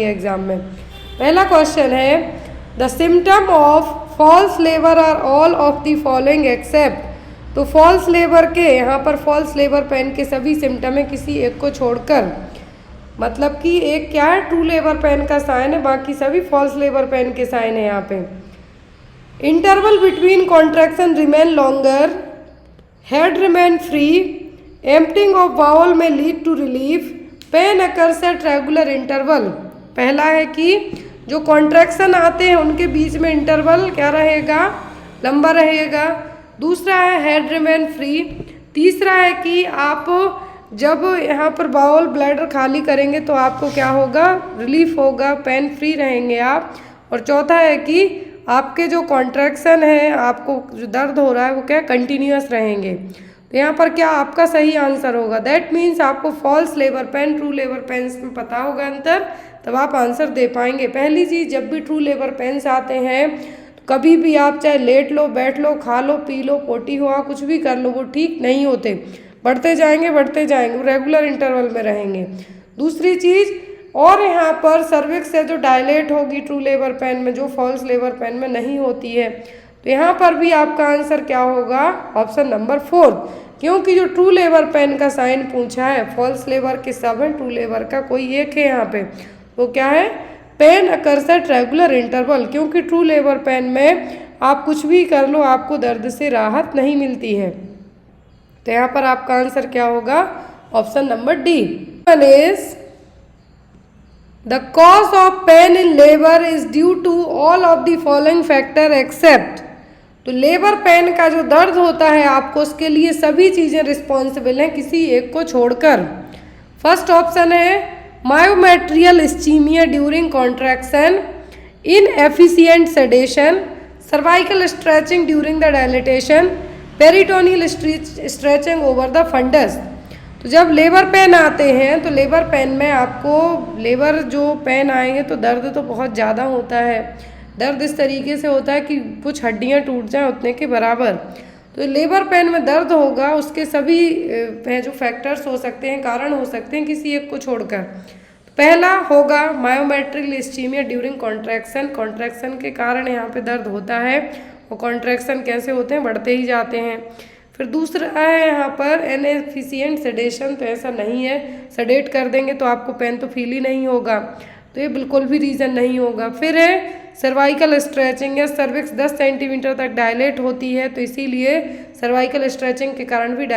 Exam में। पहला question है the symptom of false labour are all of the following except. तो false labour के यहाँ पर फॉल्स लेबर पेन के सभी सिम्टम है किसी एक को छोड़कर, मतलब कि एक क्या है ट्रू लेबर पेन का साइन है, बाकी सभी फॉल्स लेबर पेन के साइन है। यहाँ पे interval between contraction remain longer, head remain free, emptying of bowel में lead to relief, pain occurs at regular interval. पहला है कि जो कॉन्ट्रैक्शन आते हैं उनके बीच में इंटरवल क्या रहेगा, लंबा रहेगा। दूसरा है हेड रिमेन फ्री। तीसरा है कि आप जब यहाँ पर बाउल ब्लैडर खाली करेंगे तो आपको क्या होगा, रिलीफ होगा, पेन फ्री रहेंगे आप। और चौथा है कि आपके जो कॉन्ट्रैक्शन है, आपको जो दर्द हो रहा है वो क्या कंटिन्यूअस रहेंगे। तो यहाँ पर क्या आपका सही आंसर होगा, दैट मीन्स आपको false labour pain true labour pains में पता होगा अंतर, तब आप आंसर दे पाएंगे। पहली चीज़, जब भी ट्रू लेबर पेन्स आते हैं तो कभी भी आप चाहे लेट लो, बैठ लो, खा लो, पी लो, पोटी हुआ, कुछ भी कर लो, वो ठीक नहीं होते, बढ़ते जाएंगे, वो रेगुलर इंटरवल में रहेंगे। दूसरी चीज़, और यहाँ पर सर्विक्स है जो डायलेट होगी ट्रू लेबर पेन में, जो फॉल्स लेबर पेन में नहीं होती है। तो यहाँ पर भी आपका आंसर क्या होगा, ऑप्शन नंबर 4, क्योंकि जो ट्रू लेबर पेन का साइन पूछा है, फॉल्स लेबर के सब है, ट्रू लेबर का कोई एक है यहाँ पे, वो क्या है, pain occurs at regular interval. क्योंकि ट्रू लेबर पेन में आप कुछ भी कर लो आपको दर्द से राहत नहीं मिलती है। तो यहाँ पर आपका आंसर क्या होगा, option number D. One is the cause of pain in labour is due to all of the following factor except. तो लेबर पेन का जो दर्द होता है आपको, उसके लिए सभी चीज़ें रिस्पॉन्सिबल हैं किसी एक को छोड़कर। फर्स्ट ऑप्शन है myometrial ischaemia during contraction, inefficient sedation, cervical stretching during the dilatation, peritoneal stretching over the fundus. तो जब लेबर पेन आते हैं तो लेबर पेन में आपको लेबर जो पेन आएंगे तो दर्द तो बहुत ज़्यादा होता है, दर्द इस तरीके से होता है कि कुछ हड्डियां टूट जाएं उतने के बराबर। तो लेबर पेन में दर्द होगा, उसके सभी जो फैक्टर्स हो सकते हैं, कारण हो सकते हैं किसी एक को छोड़कर। पहला होगा myometrial ischaemia during contraction, contraction के कारण यहाँ पे दर्द होता है, और कॉन्ट्रैक्शन कैसे होते हैं, बढ़ते ही जाते हैं। फिर दूसरा है यहाँ पर इनएफिशिएंट सेडेशन, तो ऐसा नहीं है, सेडेट कर देंगे तो आपको पेन तो फील ही नहीं होगा, तो ये बिल्कुल भी रीज़न नहीं होगा। फिर है सर्वाइकल स्ट्रेचिंग, या सर्विक्स 10 सेंटीमीटर तक डायलेट होती है, तो इसीलिए सर्वाइकल स्ट्रेचिंग के कारण भी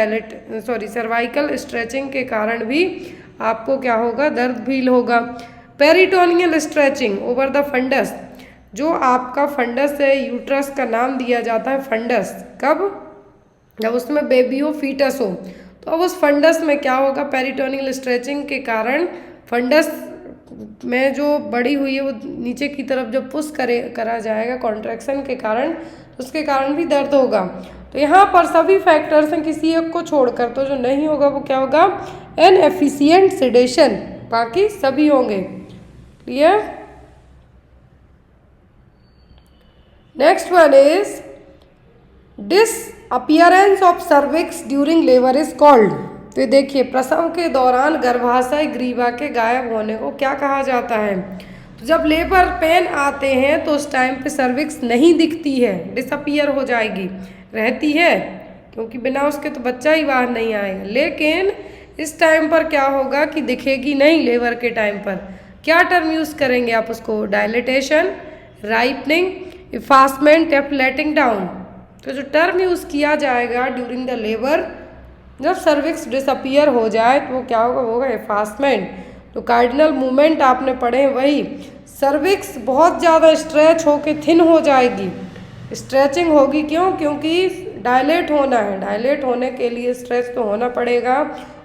सर्वाइकल स्ट्रेचिंग के कारण भी आपको क्या होगा, दर्द फील होगा। Peritoneal stretching over the fundus, जो आपका फंडस है, यूट्रस का नाम दिया जाता है फंडस, कब, जब उसमें बेबी हो, फीटस हो, तो अब उस फंडस में क्या होगा, पेरिटोनियल स्ट्रेचिंग के कारण फंडस में जो बड़ी हुई है वो नीचे की तरफ जब पुश करा जाएगा कॉन्ट्रैक्शन के कारण, तो उसके कारण भी दर्द होगा। तो यहाँ पर सभी फैक्टर्स हैं किसी एक को छोड़कर, तो जो नहीं होगा वो क्या होगा, इनएफिशिएंट सेडेशन, बाकी सभी होंगे। Clear. Next one is disappearance of cervix during labour is called. तो देखिए, प्रसव के दौरान गर्भाशय ग्रीवा के गायब होने को क्या कहा जाता है। तो जब लेबर पेन आते हैं तो उस टाइम पे सर्विक्स नहीं दिखती है, डिसअपियर हो जाएगी, रहती है क्योंकि बिना उसके तो बच्चा ही बाहर नहीं आएगा, लेकिन इस टाइम पर क्या होगा कि दिखेगी नहीं। लेबर के टाइम पर क्या टर्म यूज़ करेंगे आप उसको, डायलिटेशन, राइपनिंग, इफास्टमेंट या फ्लैटिंग डाउन। तो जो टर्म यूज़ किया जाएगा ड्यूरिंग द लेबर, जब सर्विक्स डिसअपियर हो जाए तो वो क्या होगा, वो होगा एफास्टमेंट। तो कार्डिनल मूवमेंट आपने पढ़े हैं वही, सर्विक्स बहुत ज़्यादा स्ट्रेच होके थिन हो जाएगी, स्ट्रेचिंग होगी, क्यों, क्योंकि डायलेट होना है, डायलेट होने के लिए स्ट्रेच तो होना पड़ेगा,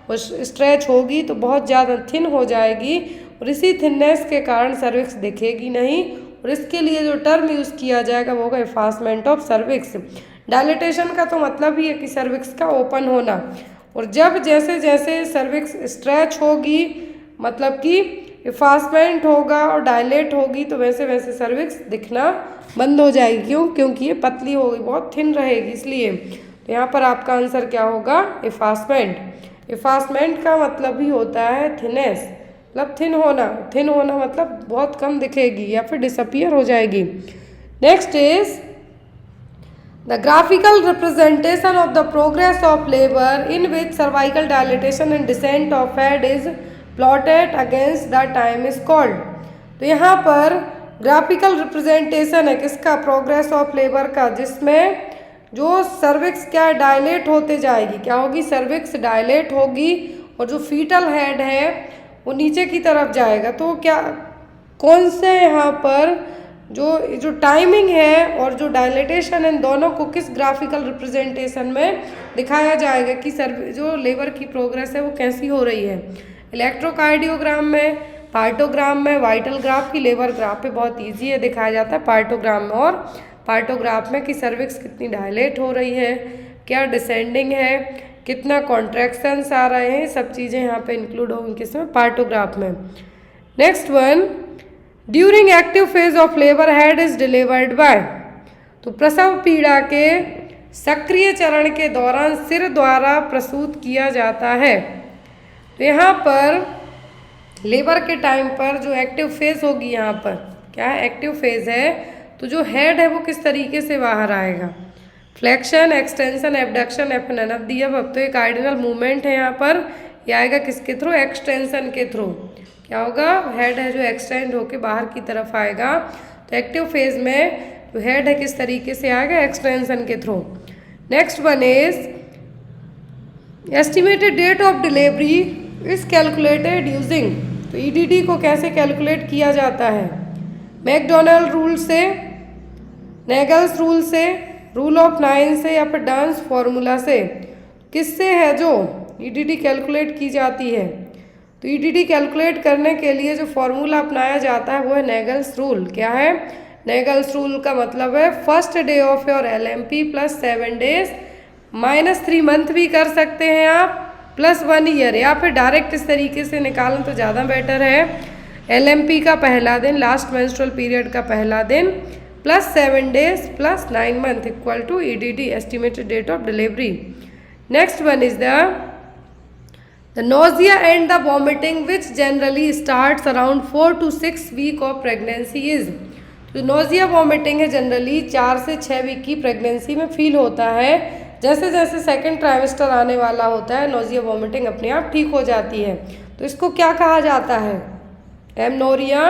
और स्ट्रेच होगी तो बहुत ज़्यादा थिन हो जाएगी, और इसी थिननेस के कारण सर्विक्स दिखेगी नहीं, और इसके लिए जो टर्म यूज़ किया जाएगा वो होगा एफास्टमेंट ऑफ सर्विक्स। डायलिटेशन का तो मतलब ही है कि सर्विक्स का ओपन होना, और जब जैसे जैसे सर्विक्स स्ट्रेच होगी, मतलब कि इफास्टमेंट होगा और डायलेट होगी, तो वैसे वैसे सर्विक्स दिखना बंद हो जाएगी। क्यों, क्योंकि ये पतली होगी, बहुत थिन रहेगी, इसलिए। तो यहाँ पर आपका आंसर क्या होगा, इफास्टमेंट। इफास्टमेंट का मतलब ही होता है थिनेस, मतलब थिन होना मतलब बहुत कम दिखेगी या फिर डिसअपियर हो जाएगी। Next is the graphical representation of the progress of labour in which cervical dilatation and descent of head is plotted against the time is called. तो यहाँ पर ग्राफिकल रिप्रेजेंटेशन है किसका, प्रोग्रेस ऑफ लेबर का, जिसमें जो सर्विक्स क्या dilate होते जाएगी, क्या होगी, सर्विक्स डायलेट होगी और जो फीटल हेड है वो नीचे की तरफ जाएगा। तो क्या कौन से यहाँ पर जो टाइमिंग है और जो डायलेटेशन इन दोनों को किस ग्राफिकल रिप्रेजेंटेशन में दिखाया जाएगा कि जो लेबर की प्रोग्रेस है वो कैसी हो रही है। इलेक्ट्रोकार्डियोग्राम में, पार्टोग्राम में, वाइटल ग्राफ की, लेबर ग्राफ पे बहुत इजी है दिखाया जाता है पार्टोग्राम में और पार्टोग्राफ में कि सर्विक्स कितनी डायलेट हो रही है, क्या डिसेंडिंग है, कितना कॉन्ट्रैक्शंस आ रहे हैं, सब चीज़ें यहाँ पे इंक्लूड होंगी किसमें, पार्टोग्राफ में। Next one, during active phase of labour head is delivered by. तो प्रसव पीड़ा के सक्रिय चरण के दौरान सिर द्वारा प्रसूत किया जाता है। तो यहाँ पर लेबर के टाइम पर जो एक्टिव फेज होगी, यहाँ पर क्या है, एक्टिव फेज है, तो जो हेड है वो किस तरीके से बाहर आएगा, flexion, extension, abduction, F none of the above. तो एक कार्डिनल मूवमेंट है यहाँ पर, ये आएगा किसके थ्रू, एक्सटेंशन के थ्रू। क्या होगा, हेड है जो एक्सटेंड होके बाहर की तरफ आएगा। तो एक्टिव फेज में जो हेड है किस तरीके से आएगा, एक्सटेंशन के थ्रू। Next one is estimated date of delivery is calculated using. तो ईडीडी को कैसे कैलकुलेट किया जाता है, मैकडोनल्ड रूल से, नेगल्स रूल से, रूल ऑफ 9 से या फिर डांस फॉर्मूला से, किससे है जो ईडीडी कैलकुलेट की जाती है। तो ईडीडी कैलकुलेट करने के लिए जो फॉर्मूला अपनाया जाता है वो है नेगल्स रूल। क्या है, नेगल्स रूल का मतलब है first day of your LMP plus 7 days -3 month भी कर सकते हैं आप, प्लस 1 ईयर, या फिर डायरेक्ट इस तरीके से निकालें तो ज़्यादा बेटर है। एलएमपी का पहला दिन, लास्ट मेंस्ट्रुअल पीरियड का पहला दिन, plus 7 days plus 9 month equal to EDD, estimated date of delivery. Next one is the nausea and the vomiting which generally starts around 4 to 6 week of pregnancy is। तो nausea vomiting है generally 4 से 6 week की pregnancy में feel होता है। जैसे जैसे second trimester आने वाला होता है nausea vomiting अपने आप ठीक हो जाती है। तो इसको क्या कहा जाता है, एमनोरिया,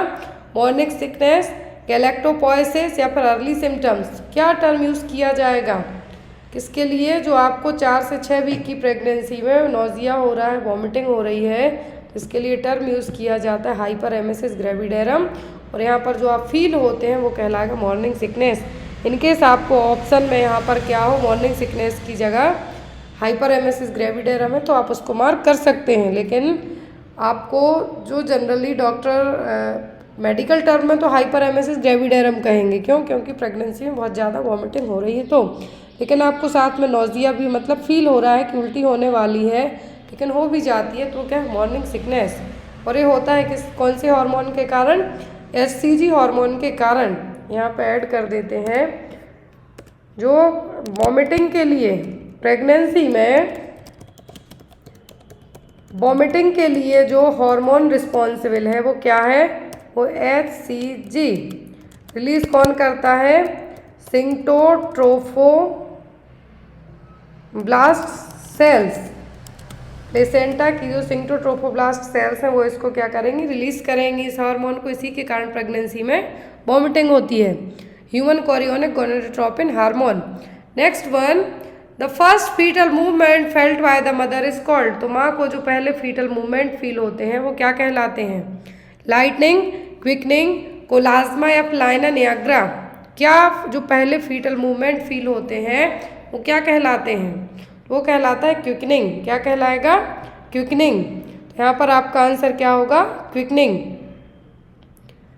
मॉर्निंग सिकनेस, गैलेक्टोपोइसिस या फिर अर्ली सिम्टम्स। क्या टर्म यूज़ किया जाएगा किसके लिए, जो आपको 4 से 6 वीक की प्रेगनेंसी में नोजिया हो रहा है, वॉमिटिंग हो रही है, तो इसके लिए टर्म यूज़ किया जाता है हाइपर एमेसिस ग्रेविडेरम। और यहाँ पर जो आप फील होते हैं वो कहलाएगा मॉर्निंग सिकनेस। इनकेस आपको ऑप्शन में यहाँ पर क्या हो, मॉर्निंग सिकनेस की जगह हाइपर एमेसिस ग्रेविडेरम है तो आप उसको मार्क कर सकते हैं। लेकिन आपको जो जनरली डॉक्टर मेडिकल टर्म में तो हाइपर एमेसिस ग्रेविडेरम कहेंगे, क्यों, क्योंकि प्रेगनेंसी में बहुत ज़्यादा वॉमिटिंग हो रही है। तो लेकिन आपको साथ में नोजिया भी मतलब फील हो रहा है कि उल्टी होने वाली है, लेकिन हो भी जाती है, तो क्या है, मॉर्निंग सिकनेस। और ये होता है किस, कौन से हार्मोन के कारण, एचसीजी हार्मोन के कारण। यहाँ पे ऐड कर देते हैं जो वॉमिटिंग के लिए, प्रेगनेंसी में वॉमिटिंग के लिए जो हार्मोन रिस्पॉन्सिबल है वो क्या है, वो एचसीजी। रिलीज कौन करता है, सिंक्टोट्रोफोब्लास्ट सेल्स। प्लेसेंटा की जो सिंक्टोट्रोफोब्लास्ट सेल्स हैं वो इसको क्या करेंगी, रिलीज करेंगी इस हार्मोन को। इसी के कारण प्रेगनेंसी में वॉमिटिंग होती है। Human chorionic gonadotropin hormone. Next one, the first fetal movement felt by the mother is called. तो माँ को जो पहले फीटल मूवमेंट फील होते हैं वो क्या कहलाते हैं, लाइटनिंग, क्विकनिंग, कोलाज्मा या फ्लाइना नियाग्रा। क्या जो पहले फीटल मूवमेंट फील होते हैं वो क्या कहलाते हैं, वो कहलाता है क्विकनिंग। क्या कहलाएगा, क्विकनिंग। तो यहाँ पर आपका आंसर क्या होगा, क्विकनिंग,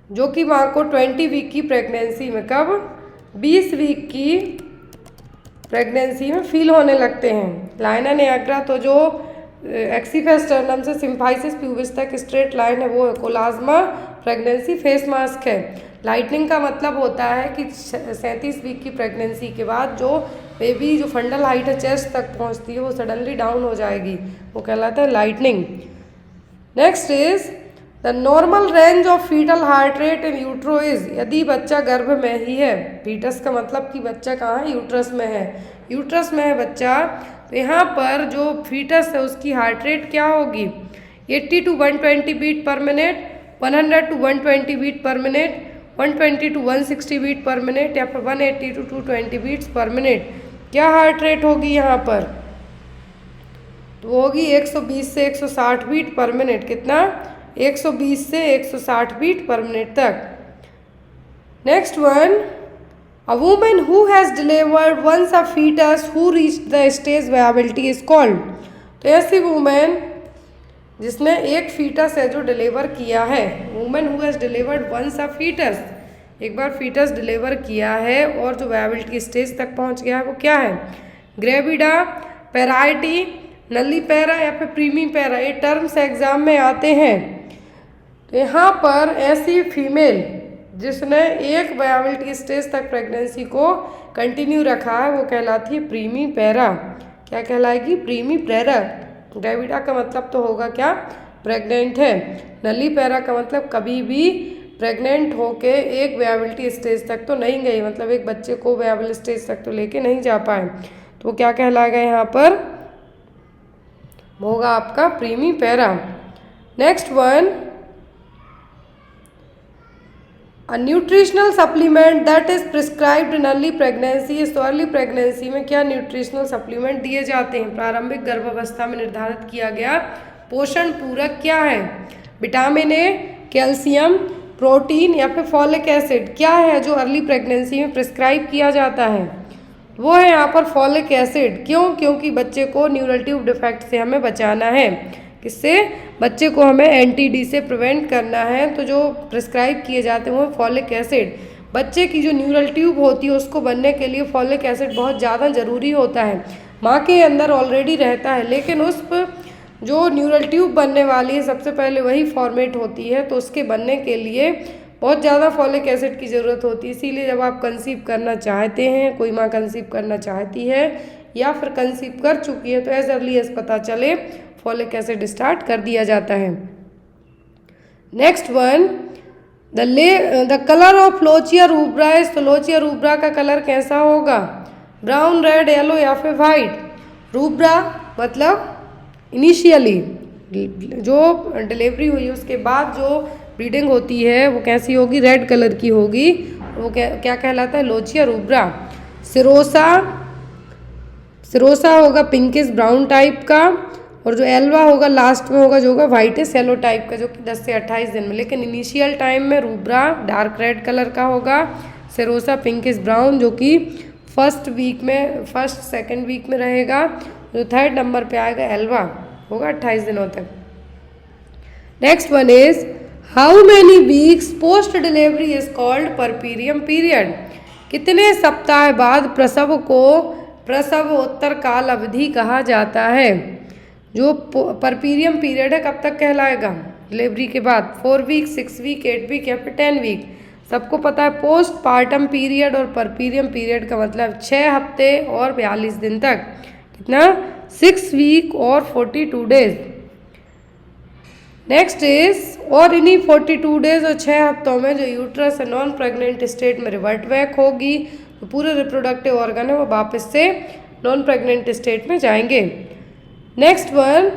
जो कि माँ को 20 वीक की प्रेगनेंसी में, कब, 20 वीक की प्रेगनेंसी में फील होने लगते हैं। लाइना नियाग्रा तो जो एक्सीफेस्टर्नम से सिम्फाइसिस प्यूबिस तक स्ट्रेट लाइन है वो है। कोलाज्मा प्रेगनेंसी फेस मास्क है। लाइटनिंग का मतलब होता है कि 37 वीक की प्रेगनेंसी के बाद जो बेबी जो फंडल हाइट है चेस्ट तक पहुंचती है वो सडनली डाउन हो जाएगी, वो कहलाता है lightening. Next is the normal range of foetal heart rate in utero is, यदि बच्चा गर्भ में ही है, फीटस का मतलब कि बच्चा कहाँ है, यूट्रस में है, यूट्रस में है बच्चा, तो यहाँ पर जो फीटस है उसकी हार्ट रेट क्या होगी, 80 to 120 beat per minute, 100 to 120 beat per minute, 120 to 160 beat per minute, या फिर 180 to 220 बीट्स पर मिनट। क्या हार्ट रेट होगी यहाँ पर, तो होगी 120 से 160 बीट पर मिनट। कितना, 120 से 160 बीट पर मिनट तक। Next one, a woman who has delivered once a foetus who reach the stage viability is called, तो ऐसी वुमेन जिसने एक फीटस है जो डिलीवर किया है, women who has delivered once a foetus, एक बार फीटस डिलीवर किया है और जो वायबिलिटी स्टेज तक पहुंच गया है वो क्या है, ग्रेविडा, पेराइटी, नली पैरा या फिर प्रीमी पैरा, ये टर्म्स एग्जाम में आते हैं। तो यहाँ पर ऐसी फीमेल जिसने एक वायबिलिटी स्टेज तक प्रेगनेंसी को कंटिन्यू रखा है वो कहलाती है प्रीमी पैरा। क्या कहलाएगी, प्रीमी पैरा। ग्रेविडा का मतलब तो होगा क्या, प्रेग्नेंट है। नली पैरा का मतलब कभी भी प्रेग्नेंट होके एक वायबिलिटी स्टेज तक तो नहीं गई, मतलब एक बच्चे को वायबल स्टेज तक तो लेके नहीं जा पाए, तो वो क्या कहलाएगा यहाँ पर, होगा आपका primi para. Next one, a nutritional supplement that is prescribed in early pregnancy, इस अर्ली प्रेगनेंसी में क्या न्यूट्रिशनल सप्लीमेंट दिए जाते हैं, प्रारंभिक गर्भावस्था में निर्धारित किया गया पोषण पूरक क्या है, विटामिन ए, कैल्शियम, प्रोटीन या फिर फॉलिक एसिड, क्या है जो अर्ली प्रेगनेंसी में प्रिस्क्राइब किया जाता है, वो है यहाँ पर फॉलिक एसिड। क्यों, क्योंकि बच्चे को न्यूरल ट्यूब डिफेक्ट से हमें बचाना है, किससे, बच्चे को हमें एनटीडी से प्रिवेंट करना है, तो जो प्रिस्क्राइब किए जाते हैं वो फॉलिक एसिड। बच्चे की जो न्यूरल ट्यूब होती है उसको बनने के लिए फॉलिक एसिड बहुत ज़्यादा ज़रूरी होता है, माँ के अंदर ऑलरेडी रहता है, लेकिन उस जो न्यूरल ट्यूब बनने वाली है सबसे पहले वही फॉर्मेट होती है, तो उसके बनने के लिए बहुत ज़्यादा फॉलिक एसिड की ज़रूरत होती है। इसीलिए जब आप कंसीव करना चाहते हैं, कोई माँ कंसीव करना चाहती है या फिर कंसीव कर चुकी है, तो एज अर्ली एज पता चले फॉलिक एसिड स्टार्ट कर दिया जाता है। Next one, the colour of lochia rubra is, तो लोचिया रूब्रा का कलर कैसा होगा, ब्राउन, रेड, येलो या फिर वाइट। रूब्रा मतलब इनिशियली जो डिलीवरी हुई उसके बाद जो ब्रीडिंग होती है वो कैसी होगी, रेड कलर की होगी, वो क्या कहलाता है, लोचिया रूब्रा। सिरोसा, सिरोसा होगा पिंकिश ब्राउन टाइप का, और जो एल्वा होगा लास्ट में होगा जो होगा वाइटिश येलो टाइप का, जो कि 10 से 28 दिन में, लेकिन इनिशियल टाइम में रूब्रा डार्क रेड कलर का होगा, सिरोसा पिंकिश ब्राउन जो कि फर्स्ट वीक में, फर्स्ट सेकेंड वीक में रहेगा, जो थर्ड नंबर पे आएगा एल्वा, होगा 28 दिनों तक। Next one is, how many weeks post delivery is called puerperium period, कितने सप्ताह बाद प्रसव को प्रसव उत्तर काल अवधि कहा जाता है। जो परपीरियम पीरियड है कब तक कहलाएगा, डिलीवरी के बाद, 4 वीक, 6 वीक, 8 वीक या फिर 10 वीक। सबको पता है पोस्ट पार्टम पीरियड और परपीरियम पीरियड का मतलब 6 हफ्ते और 42 दिन तक, कितना, 6 वीक और 42 डेज। नेक्स्ट इज, और इन्हीं 42 डेज और 6 हफ्तों में जो यूट्रस नॉन प्रेग्नेंट स्टेट में रिवर्ट बैक होगी, तो पूरे रिप्रोडक्टिव ऑर्गन है वो वापस से नॉन प्रेग्नेंट स्टेट में जाएंगे। Next one,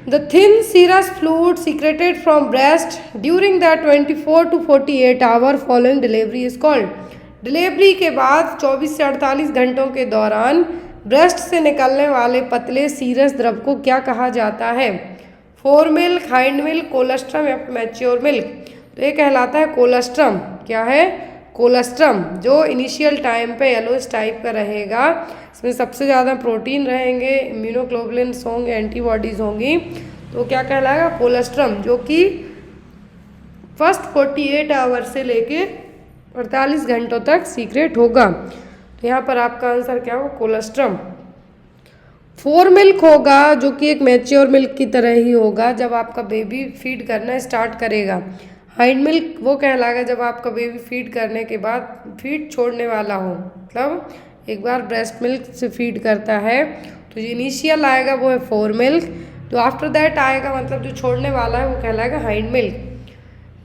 the thin serous fluid secreted from breast during the 24 to 48 hour following delivery is called, delivery के बाद 24 से 48 घंटों के दौरान ब्रेस्ट से निकलने वाले पतले सीरस द्रव को क्या कहा जाता है, four milk, hind milk, colostrum या मैच्योर मिल्क। तो ये कहलाता है कोलेस्ट्रम। क्या है, कोलेस्ट्रम, जो इनिशियल टाइम पे येलोइश टाइप का रहेगा, इसमें सबसे ज़्यादा प्रोटीन रहेंगे, इम्यूनोग्लोबुलिन्स होंगे, एंटीबॉडीज़ होंगी, तो क्या कहलाएगा, कोलेस्ट्रम, जो कि फर्स्ट 48 आवर से लेके 48 घंटों तक सीक्रेट होगा। तो यहाँ पर आपका आंसर क्या होगा, कोलेस्ट्रम। फोर मिल्क होगा जो कि एक मैच्योर मिल्क की तरह ही होगा जब आपका बेबी फीड करना स्टार्ट करेगा। हाइंड मिल्क वो कहलाएगा जब आपका बेबी फीड करने के बाद फीड छोड़ने वाला हो, मतलब एक बार ब्रेस्ट मिल्क से फीड करता है, तो जो इनिशियल आएगा वो है फोर मिल्क, जो आफ्टर दैट आएगा मतलब जो छोड़ने वाला है वो कहलाएगा hind milk.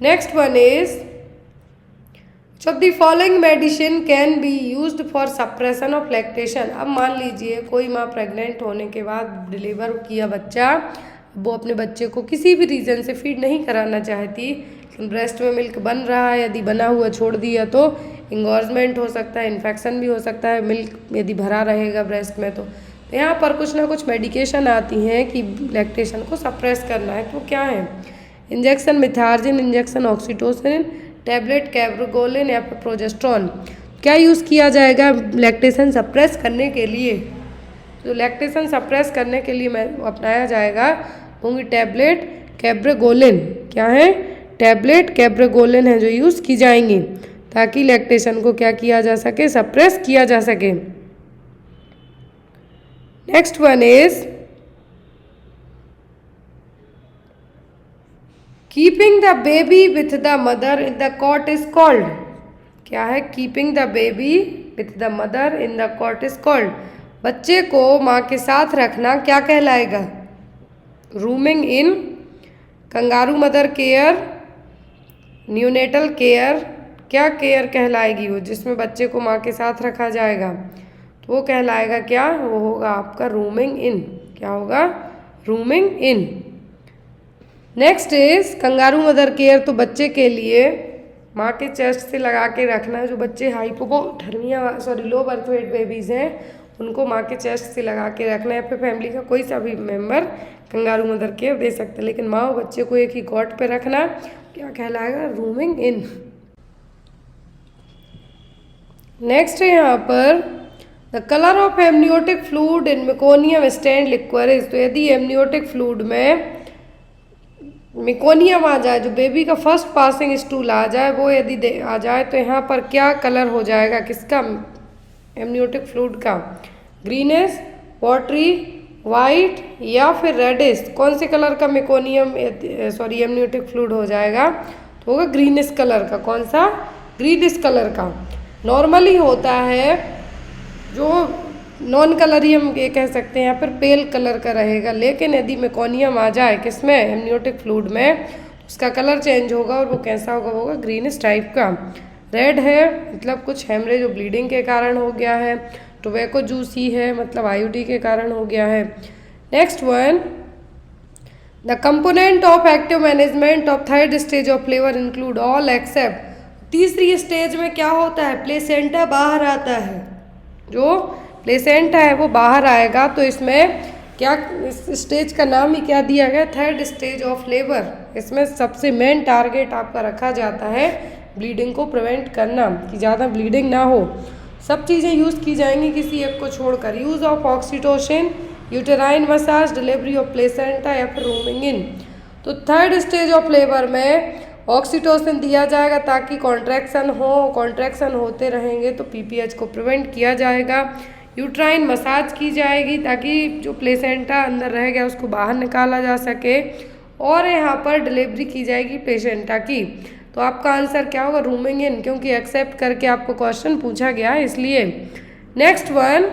Next one is which of the following medicine can be used for suppression of lactation। अब मान लीजिए कोई माँ प्रेग्नेंट होने के बाद डिलीवर किया बच्चा, वो अपने बच्चे को किसी भी रीज़न से फीड नहीं कराना चाहती, लेकिन ब्रेस्ट में मिल्क बन रहा है, यदि बना हुआ छोड़ दिया तो इंगॉर्जमेंट हो सकता है, इन्फेक्शन भी हो सकता है, मिल्क यदि भरा रहेगा ब्रेस्ट में तो यहाँ पर कुछ ना कुछ मेडिकेशन आती हैं कि लैक्टेशन को सप्रेस करना है। तो क्या है? Injection methergine, injection oxytocin, tablet cabergoline या फिर प्रोजेस्ट्रॉन। क्या यूज़ किया जाएगा लैक्टेशन सप्रेस करने के लिए? तो लैक्टेशन सप्रेस करने के लिए मैं अपनाया जाएगा होंगी टैबलेट कैब्रोगोलिन। क्या है? टैबलेट कैब्रोगोलिन है जो यूज़ की जाएंगी ताकि लैक्टेशन को क्या किया जा सके, सप्रेस किया जा सके। Next one is keeping the baby with the mother in the cot is called. क्या है? Keeping the baby with the mother in the cot is called. बच्चे को माँ के साथ रखना क्या कहलाएगा? Rooming in, kangaroo mother care, neonatal care. क्या केयर कहलाएगी वो जिसमें बच्चे को माँ के साथ रखा जाएगा? तो वो कहलाएगा क्या? वो होगा आपका रूमिंग इन। क्या होगा? Rooming in. Next is kangaroo mother care. तो बच्चे के लिए माँ के चेस्ट से लगा के रखना है। जो बच्चे हाइपोथर्मिया लो बर्थ वेट बेबीज़ हैं उनको माँ के चेस्ट से लगा के रखना है। फिर फैमिली का कोई सा भी मेंबर कंगारू मदर केयर दे सकते हैं, लेकिन माँ और बच्चे को एक ही कॉट पे रखना क्या कहलाएगा? रूमिंग इन। नेक्स्ट है यहाँ पर the colour of amniotic fluid in meconium stained liquor is. तो यदि एमनियोटिक फ्लूइड में मेकोनियम आ जाए, जो बेबी का फर्स्ट पासिंग स्टूल आ जाए, वो यदि आ जाए तो यहाँ पर क्या कलर हो जाएगा? किसका? एमनियोटिक फ्लूइड का। ग्रीनिश, वाटरी, वाइट या फिर रेडिश। कौन से कलर का मेकोनियम एमनियोटिक फ्लूइड हो जाएगा? तो होगा ग्रीनिश कलर का। कौन सा? ग्रीनिश कलर का। नॉर्मली होता है जो नॉन कलर ही हम ये कह सकते हैं, या फिर पेल कलर का रहेगा, लेकिन यदि मेकोनियम आ जाए किसमें? एमनियोटिक फ्लूइड में, उसका कलर चेंज होगा और वो कैसा होगा? वो होगा ग्रीनिश टाइप का। रेड है मतलब कुछ हेमरेज जो ब्लीडिंग के कारण हो गया है। टोबैको जूसी है मतलब आईयूडी के कारण हो गया है। Next one the component of active management of third stage of labour include all except. तीसरी स्टेज में क्या होता है? प्लेसेंटा बाहर आता है। जो प्लेसेंटा है वो बाहर आएगा। तो इसमें क्या, इस स्टेज का नाम ही क्या दिया गया? Third stage of labour. इसमें सबसे मेन टारगेट आपका रखा जाता है ब्लीडिंग को प्रिवेंट करना, कि ज़्यादा ब्लीडिंग ना हो। सब चीज़ें यूज़ की जाएंगी किसी एक को छोड़कर। Use of oxytocin, uterine massage, delivery of placenta या फिर रूमिंग इन। तो थर्ड स्टेज ऑफ लेबर में ऑक्सीटोसिन दिया जाएगा ताकि कॉन्ट्रैक्शन हो, कॉन्ट्रैक्शन होते रहेंगे तो पीपीएच को प्रिवेंट किया जाएगा। यूट्राइन मसाज की जाएगी ताकि जो प्लेसेंटा अंदर रह गया उसको बाहर निकाला जा सके, और यहाँ पर डिलीवरी की जाएगी प्लेसेंटा की। तो आपका आंसर क्या होगा? रूमिंग इन, क्योंकि एक्सेप्ट करके आपको क्वेश्चन पूछा गया है इसलिए। Next one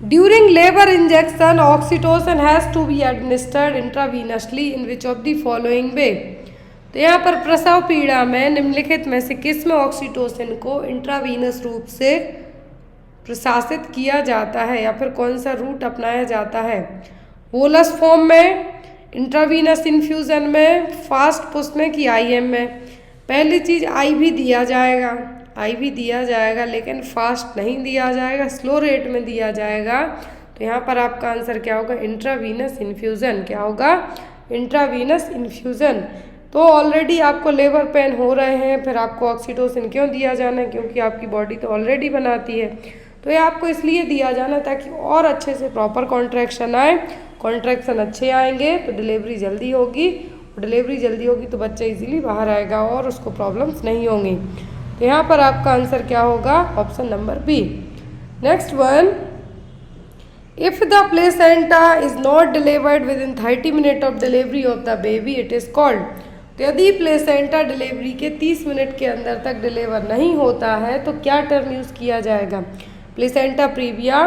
during labour injection oxytocin has to be administered intravenously in which of the following way. तो यहाँ पर प्रसव पीड़ा में निम्नलिखित में से किस में ऑक्सीटोसिन को इंट्रावीनस रूप से प्रशासित किया जाता है, या फिर कौन सा रूट अपनाया जाता है? बोलस फॉर्म में, इंट्रावीनस इन्फ्यूज़न में, फास्ट पुश में कि आईएम में? पहली चीज़ आईवी दिया जाएगा, आईवी दिया जाएगा, लेकिन फास्ट नहीं दिया जाएगा, स्लो रेट में दिया जाएगा। तो यहाँ पर आपका आंसर क्या होगा? Intravenous infusion. क्या होगा? Intravenous infusion. तो ऑलरेडी आपको लेबर पेन हो रहे हैं, फिर आपको ऑक्सीटोसिन क्यों दिया जाना है? क्योंकि आपकी बॉडी तो ऑलरेडी बनाती है। तो ये आपको इसलिए दिया जाना ताकि और अच्छे से प्रॉपर कॉन्ट्रैक्शन आए। कॉन्ट्रैक्शन अच्छे आएंगे तो डिलीवरी जल्दी होगी, डिलीवरी जल्दी होगी तो बच्चा इजीली बाहर आएगा और उसको प्रॉब्लम्स नहीं होंगी। तो यहाँ पर आपका आंसर क्या होगा? Option number B. Next one if the placenta is not delivered within 30 minute of delivery of the baby it is called. तो यदि प्लेसेंटा डिलीवरी के 30 मिनट के अंदर तक डिलीवर नहीं होता है तो क्या टर्म यूज़ किया जाएगा? Placenta previa,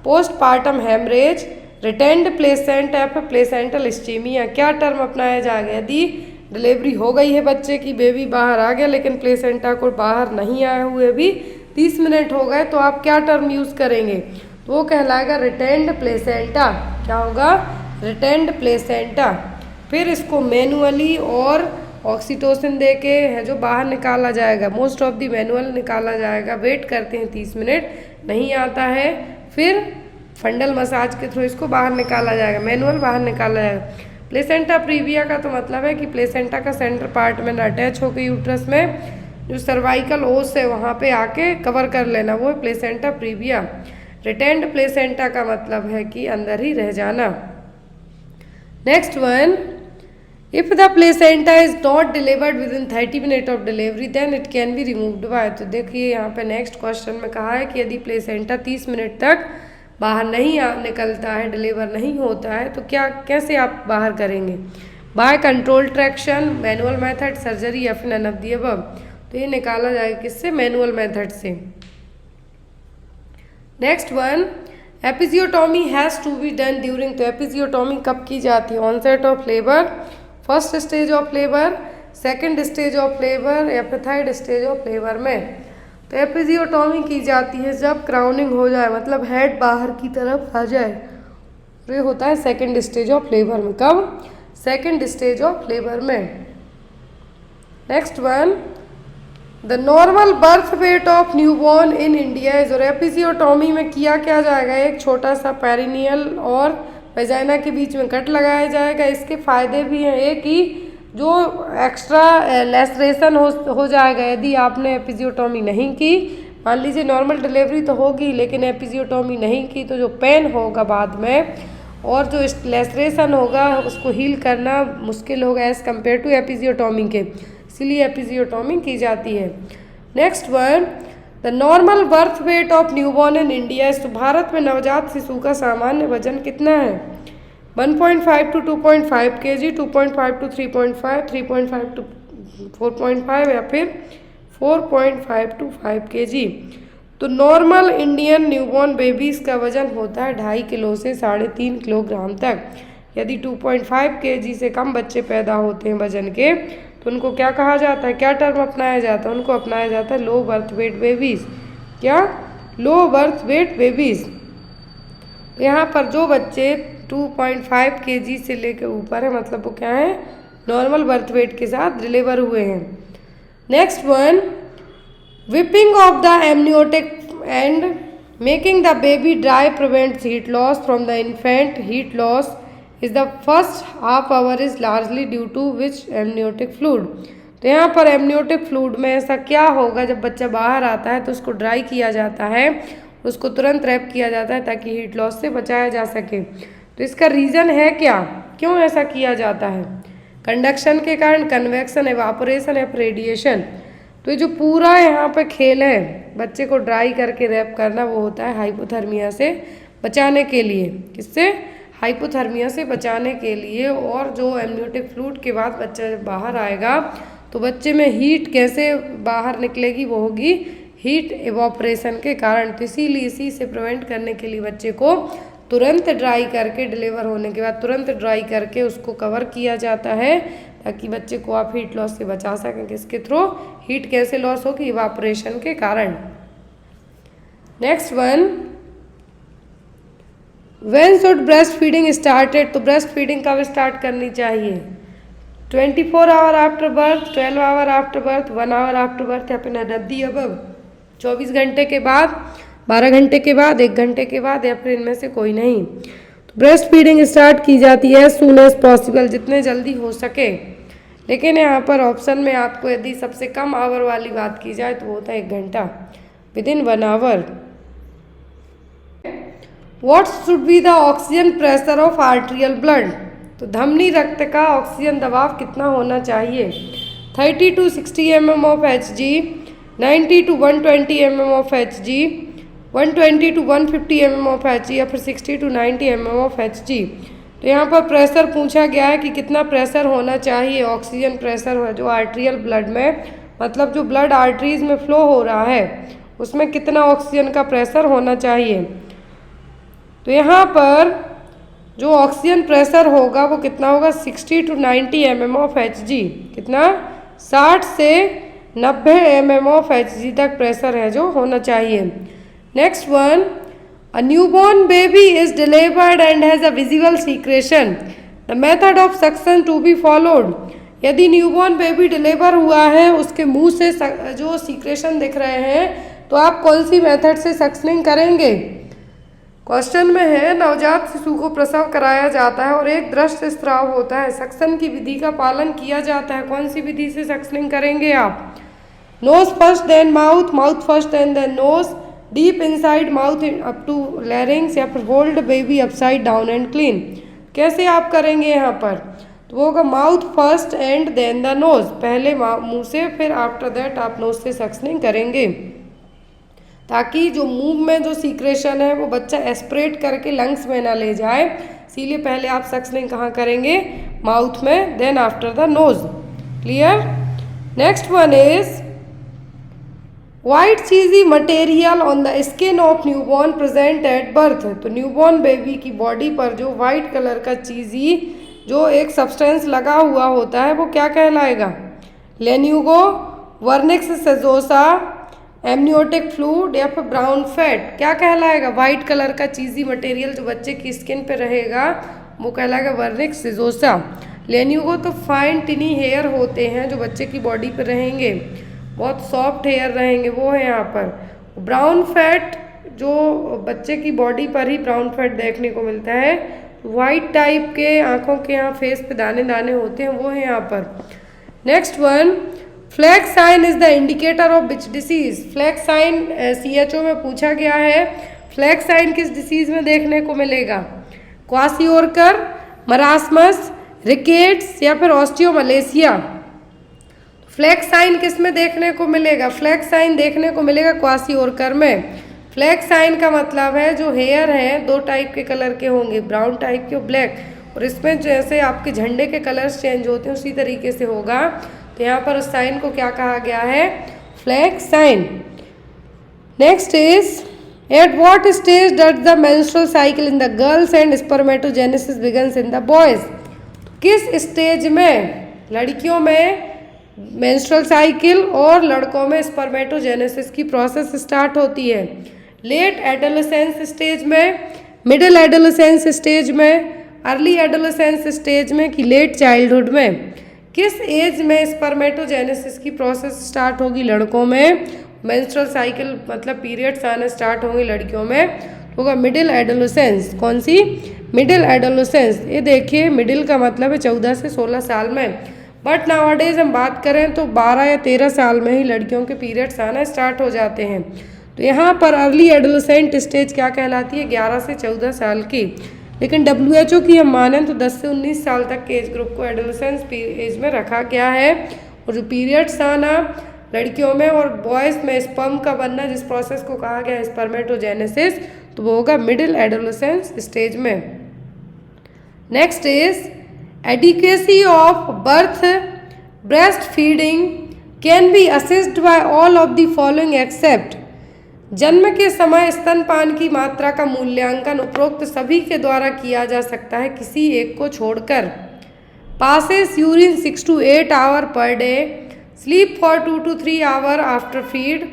postpartum haemorrhage, retained placenta या फिर प्लेसेंटल इस्चीमिया, क्या टर्म अपनाया जाएगा? यदि डिलीवरी हो गई है बच्चे की, बेबी बाहर आ गया लेकिन प्लेसेंटा को बाहर नहीं आए हुए भी 30 मिनट हो गए, तो आप क्या टर्म यूज़ करेंगे? तो वो कहलाएगा रिटेंड प्लेसेंटा। क्या होगा? Retained placenta. फिर इसको मैनुअली और ऑक्सीटोसिन दे के है जो बाहर निकाला जाएगा, मोस्ट ऑफ दी मैनुअल निकाला जाएगा, वेट करते हैं 30 मिनट, नहीं आता है, फिर फंडल मसाज के थ्रू इसको बाहर निकाला जाएगा, मैनुअल बाहर निकाला जाएगा। प्लेसेंटा प्रीविया का तो मतलब है कि प्लेसेंटा का सेंटर पार्ट में ना अटैच होकर यूट्रस में जो सर्वाइकल ओस है वहाँ पे आके कवर कर लेना, वो है प्लेसेंटा प्रीविया। रिटेंड प्लेसेंटा का मतलब है कि अंदर ही रह जाना। Next one, if the placenta is not delivered within 30 minute of delivery then it can be removed by. तो देखिए यहाँ पे नेक्स्ट क्वेश्चन में कहा है कि यदि प्लेसेंटा 30 मिनट तक बाहर नहीं निकलता है, डिलीवर नहीं होता है, तो क्या कैसे आप बाहर करेंगे? By control traction, manual method, surgery या फिर नन ऑफ द अबव। तो ये निकाला जाएगा किससे? मैनुअल मेथड से। Next one, episiotomy has to be done during. तो एपिजियोटॉमी कब की जाती है? Onset of labour, first stage of labour, second stage of labour या फिर थर्ड स्टेज ऑफ लेबर में। तो एपिजियोटॉमी की जाती है जब क्राउनिंग हो जाए, मतलब हेड बाहर की तरफ आ जाए, तो ये होता है सेकंड स्टेज ऑफ लेबर में। कब? सेकंड स्टेज ऑफ लेबर में। Next one, the normal birth weight of newborn in India is. और एपिजियोटॉमी में किया क्या जाएगा? एक छोटा सा पेरिनियल और वेजाइना के बीच में कट लगाया जाएगा। इसके फायदे भी हैं, एक ही जो एक्स्ट्रा लेसरेशन हो जाएगा यदि आपने एपिजियोटॉमी नहीं की। मान लीजिए नॉर्मल डिलीवरी तो होगी लेकिन एपिजियोटॉमी नहीं की, तो जो पेन होगा बाद में और जो लेसरेशन होगा उसको हील करना मुश्किल होगा एज़ कम्पेयर टू एपिजियोटॉमी के, इसीलिए एपिजियोटॉमी की जाती है। Next one, the normal birth weight of newborn in India. तो भारत में नवजात शिशु का सामान्य वजन कितना है? 1.5 to 2.5 kg, 2.5 to 3.5, 3.5 to 4.5 या फिर 4.5 to 5 kg। तो नॉर्मल इंडियन न्यूबॉर्न बेबीज़ का वजन होता है 2.5 किलो से 3.5 किलोग्राम तक। यदि 2.5 kg से कम बच्चे पैदा होते हैं वजन के, तो उनको क्या कहा जाता है? क्या टर्म अपनाया जाता है? उनको अपनाया जाता है लो बर्थ वेट बेबीज़। क्या? Low birth weight babies. तो यहाँ पर जो बच्चे 2.5 kg से लेकर ऊपर है, मतलब वो क्या है? नॉर्मल बर्थ वेट के साथ डिलीवर हुए हैं। Next one, wiping of the amniotic and making the baby dry prevents heat loss from the infant. Heat loss is the first half hour is largely due to which amniotic fluid. तो यहाँ पर amniotic fluid में ऐसा क्या होगा? जब बच्चा बाहर आता है तो उसको ड्राई किया जाता है, उसको तुरंत रैप किया जाता है ताकि हीट लॉस से बचाया जा सके। तो इसका रीज़न है क्या? क्यों ऐसा किया जाता है? कंडक्शन के कारण, कन्वेक्शन, एवापोरेशन या रेडिएशन। तो ये जो पूरा यहाँ पे खेल है बच्चे को ड्राई करके रैप करना, वो होता है हाइपोथर्मिया से बचाने के लिए। किससे? हाइपोथर्मिया से बचाने के लिए। और जो एमनियोटिक फ्लूइड के बाद बच्चा जब बाहर आएगा तो बच्चे में हीट कैसे बाहर निकलेगी? वो होगी हीट एवापोरेशन के कारण। तो इसीलिए इसी से प्रिवेंट करने के लिए बच्चे को तुरंत ड्राई करके, डिलीवर होने के बाद तुरंत ड्राई करके उसको कवर किया जाता है ताकि बच्चे को आप हीट लॉस से बचा सकें। किसके थ्रू? हीट कैसे लॉस होगी? इवापोरेशन के कारण। Next one, when should breast feeding started. तो ब्रेस्ट फीडिंग कब स्टार्ट करनी चाहिए? 24 hour after birth, 12 hour after birth, 1 hour after birth या फिर नन ऑफ द अबव। 24 घंटे के बाद, 12 घंटे के बाद, 1 घंटे के बाद या फिर इनमें से कोई नहीं। तो ब्रेस्ट फीडिंग स्टार्ट की जाती है सून एज पॉसिबल, जितने जल्दी हो सके। लेकिन यहाँ पर ऑप्शन में आपको यदि सबसे कम आवर वाली बात की जाए तो वो होता है 1 घंटा, within 1 hour. What should be the oxygen pressure of arterial blood. तो धमनी रक्त का ऑक्सीजन दबाव कितना होना चाहिए? 30 to 60 mm of Hg, 90 to 120 mm of Hg, 120 to 150 mm of Hg या फिर 60 to 90 mm ऑफ Hg। तो यहाँ पर प्रेशर पूछा गया है कि कितना प्रेशर होना चाहिए, ऑक्सीजन प्रेशर है जो आर्टेरियल ब्लड में, मतलब जो ब्लड आर्टरीज में फ्लो हो रहा है उसमें कितना ऑक्सीजन का प्रेशर होना चाहिए। तो यहाँ पर जो ऑक्सीजन प्रेशर होगा वो कितना होगा 60 to 90 mm ऑफ Hg। कितना 60 से 90 mm ऑफ Hg तक प्रेशर है जो होना चाहिए। Next one, a newborn baby is delivered and has a visible secretion, the method of suction to be followed. यदि न्यूबॉर्न बेबी डिलीवर हुआ है, उसके मुंह से जो सीक्रेशन दिख रहे हैं, तो आप कौन सी मेथड से सक्शनिंग करेंगे? क्वेश्चन में है नवजात शिशु को प्रसव कराया जाता है और एक दृश्य स्राव होता है, सक्शन की विधि का पालन किया जाता है, कौन सी विधि से सक्शनिंग करेंगे आप? Nose first then mouth, mouth first and then nose, deep inside mouth up to larynx, या फिर hold baby upside down and clean. कैसे आप करेंगे यहाँ पर? तो वो होगा mouth first and then the nose, पहले मुंह से फिर आफ्टर दैट आप नोज से सक्शनिंग करेंगे, ताकि जो मुंह में जो सीक्रेशन है वो बच्चा एस्पिरेट करके लंग्स में ना ले जाए। इसीलिए पहले आप सक्शनिंग कहाँ करेंगे? माउथ में, then after the nose. Clear? Next one is white cheesy material on the skin of newborn present at birth. तो न्यूबॉर्न बेबी की बॉडी पर जो वाइट कलर का चीजी जो एक सब्सटेंस लगा हुआ होता है वो क्या कहलाएगा? लेन्यूगो, वर्निक्स सेजोसा, एमनियोटिक फ्लूइड, या फिर ब्राउन फैट, क्या कहलाएगा? वाइट कलर का चीजी मटेरियल जो बच्चे की स्किन पे रहेगा वो कहलाएगा वर्निक्स सेजोसा। लेन्यूगो तो फाइन टिनी हेयर होते हैं जो बच्चे की बॉडी पे रहेंगे, बहुत सॉफ्ट हेयर रहेंगे, वो है यहाँ पर। ब्राउन फैट जो बच्चे की बॉडी पर ही ब्राउन फैट देखने को मिलता है, वाइट टाइप के आँखों के यहाँ फेस पे दाने दाने होते हैं, वो है यहाँ पर। Next one, flag sign is the indicator of which disease. Flag sign CHO में पूछा गया है, फ्लैग साइन किस डिसीज में देखने को मिलेगा? क्वासियोरकर, मरासमस, रिकेट्स, या फिर ऑस्टियोमलेशिया। फ्लैग साइन किस में देखने को मिलेगा? फ्लैग साइन देखने को मिलेगा क्वासियोरकर में। फ्लैग साइन का मतलब है जो हेयर हैं दो टाइप के कलर के होंगे, ब्राउन टाइप के और ब्लैक, और इसमें जैसे आपके झंडे के कलर्स चेंज होते हैं उसी तरीके से होगा। तो यहाँ पर उस साइन को क्या कहा गया है? Flag sign. Next is at what stage does the menstrual cycle in the girls and spermatogenesis begins in the boys. किस स्टेज में लड़कियों में मेंस्ट्रुअल साइकिल और लड़कों में स्पर्मेटोजेनेसिस की प्रोसेस स्टार्ट होती है? लेट एडोलेसेंस स्टेज में, मिडिल एडोलेसेंस स्टेज में, अर्ली एडोलेसेंस स्टेज में, कि लेट चाइल्डहुड में? किस एज में स्पर्मेटोजेनेसिस की प्रोसेस स्टार्ट होगी लड़कों में? मेंस्ट्रुअल साइकिल मतलब पीरियड्स आना स्टार्ट होंगे लड़कियों में, होगा मिडिल एडोलेसेंस। कौन सी? Middle adolescence. ये देखिए मिडिल का मतलब है 14 से 16 साल में, बट नाउअडेज हम बात करें तो 12 या 13 साल में ही लड़कियों के पीरियड्स आना स्टार्ट हो जाते हैं। तो यहाँ पर अर्ली एडोलेसेंट स्टेज क्या कहलाती है? 11 से 14 साल की। लेकिन WHO की हम मानें तो 10 से 19 साल तक के एज ग्रुप को एडोलेसेंस एज में रखा गया है। और जो पीरियड्स आना लड़कियों में और बॉयज़ में स्पर्म का बनना, जिस प्रोसेस को कहा गया है स्पर्मेटोजेनेसिस, तो वो होगा मिडिल एडोलेसेंस स्टेज में। Next is adequacy of birth breast feeding can be assisted by all of the following except. जन्म के समय स्तनपान की मात्रा का मूल्यांकन उपरोक्त सभी के द्वारा किया जा सकता है, किसी एक को छोड़कर। Passes urine 6 to 8 hour per day, sleep for 2 to 3 hour after feed,